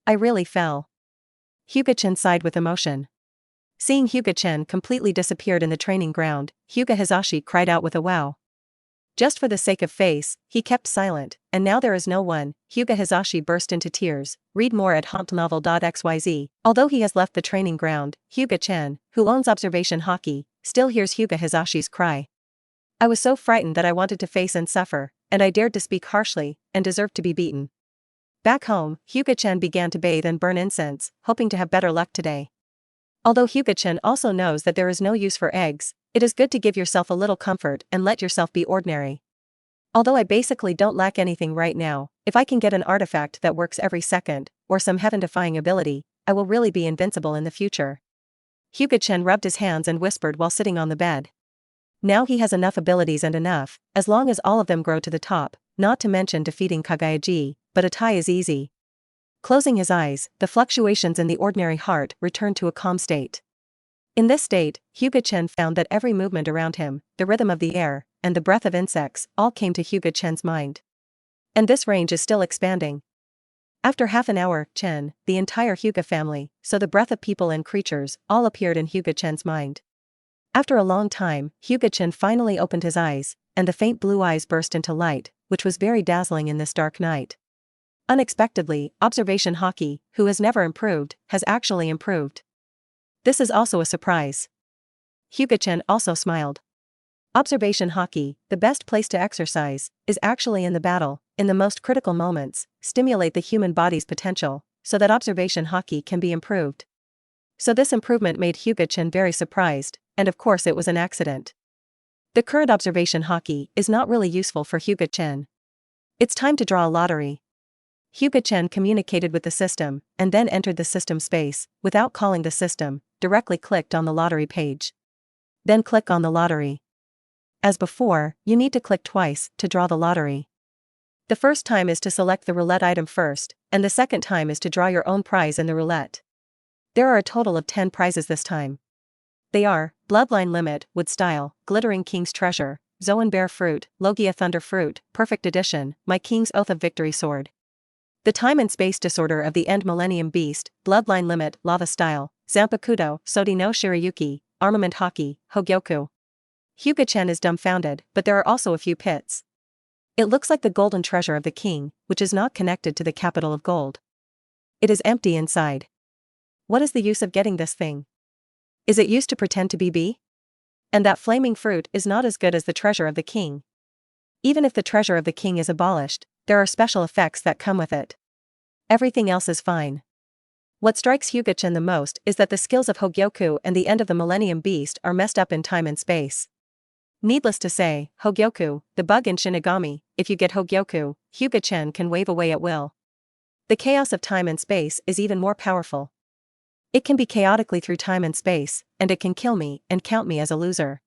I really fell. Hyuga Chen sighed with emotion. Seeing Hyuga Chen completely disappeared in the training ground, Hyuga Hizashi cried out with a wow. Just for the sake of face, he kept silent, and now there is no one. Hyuga Hizashi burst into tears. Read more at hauntnovel.xyz. Although he has left the training ground, Hyuga Chen, who owns observation hockey, still hears Hyuga Hizashi's cry. I was so frightened that I wanted to face and suffer, and I dared to speak harshly, and deserved to be beaten. Back home, Hyuga Chen began to bathe and burn incense, hoping to have better luck today. Although Hyuga Chen also knows that there is no use for eggs, it is good to give yourself a little comfort and let yourself be ordinary. Although I basically don't lack anything right now, if I can get an artifact that works every second, or some heaven-defying ability, I will really be invincible in the future. Hyuga Chen rubbed his hands and whispered while sitting on the bed. Now he has enough abilities, and enough, as long as all of them grow to the top, not to mention defeating Kagayaji, but a tie is easy. Closing his eyes, the fluctuations in the ordinary heart returned to a calm state. In this state, Hyuga Chen found that every movement around him, the rhythm of the air, and the breath of insects, all came to Hyuga Chen's mind. And this range is still expanding. After half an hour, Chen, the entire Hyuga family, so the breath of people and creatures, all appeared in Hyuga Chen's mind. After a long time, Hyuga Chen finally opened his eyes, and the faint blue eyes burst into light, which was very dazzling in this dark night. Unexpectedly, observation hockey, who has never improved, has actually improved. This is also a surprise. Hyuga Chen also smiled. Observation hockey, the best place to exercise, is actually in the battle, in the most critical moments, stimulate the human body's potential, so that observation hockey can be improved. So this improvement made Hyuga Chen very surprised, and of course it was an accident. The current observation hockey is not really useful for Hyuga Chen. It's time to draw a lottery. Hyuga Chen communicated with the system, and then entered the system space, without calling the system, directly clicked on the lottery page. Then click on the lottery. As before, you need to click twice to draw the lottery. The first time is to select the roulette item first, and the second time is to draw your own prize in the roulette. There are a total of 10 prizes this time. They are Bloodline Limit, Wood Style, Glittering King's Treasure, Zoan Bear Fruit, Logia Thunder Fruit, Perfect Edition, My King's Oath of Victory Sword. The Time and Space Disorder of the End Millennium Beast, Bloodline Limit, Lava Style, Zanpakuto, Sodi no Shirayuki, Armament Hockey, Hogyoku. Hyuga Chen is dumbfounded, but there are also a few pits. It looks like the golden treasure of the king, which is not connected to the capital of gold. It is empty inside. What is the use of getting this thing? Is it used to pretend to be B? And that flaming fruit is not as good as the treasure of the king. Even if the treasure of the king is abolished, there are special effects that come with it. Everything else is fine. What strikes Hyuga Chen the most is that the skills of Hogyoku and the End of the Millennium Beast are messed up in time and space. Needless to say, Hogyoku, the bug in Shinigami, if you get Hogyoku, Hyuga Chen can wave away at will. The chaos of time and space is even more powerful. It can be chaotically through time and space, and it can kill me and count me as a loser.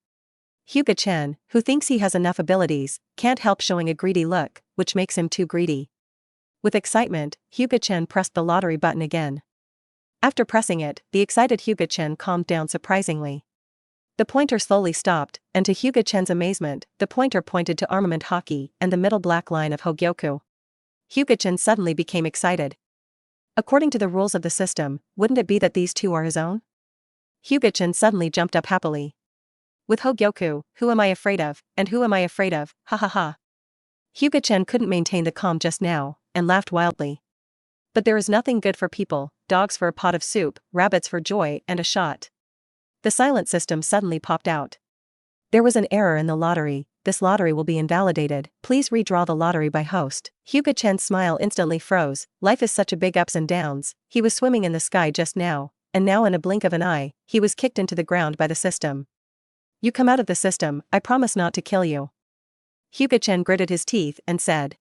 Hyuga Chen, who thinks he has enough abilities, can't help showing a greedy look, which makes him too greedy. With excitement, Hyuga Chen pressed the lottery button again. After pressing it, the excited Hyuga Chen calmed down surprisingly. The pointer slowly stopped, and to Hyuga Chen's amazement, the pointer pointed to Armament Hockey and the middle black line of Hogyoku. Hyuga Chen suddenly became excited. According to the rules of the system, wouldn't it be that these two are his own? Hyuga Chen suddenly jumped up happily. With Hogyoku, who am I afraid of, and who am I afraid of, ha ha ha. Hyuga Chen couldn't maintain the calm just now, and laughed wildly. But there is nothing good for people, dogs for a pot of soup, rabbits for joy and a shot. The silent system suddenly popped out. There was an error in the lottery. This lottery will be invalidated. Please redraw the lottery by host. Hyuga Chen's smile instantly froze. Life is such a big ups and downs. He was swimming in the sky just now, and now in a blink of an eye, he was kicked into the ground by the system. You come out of the system, I promise not to kill you. Hyuga Chen gritted his teeth and said.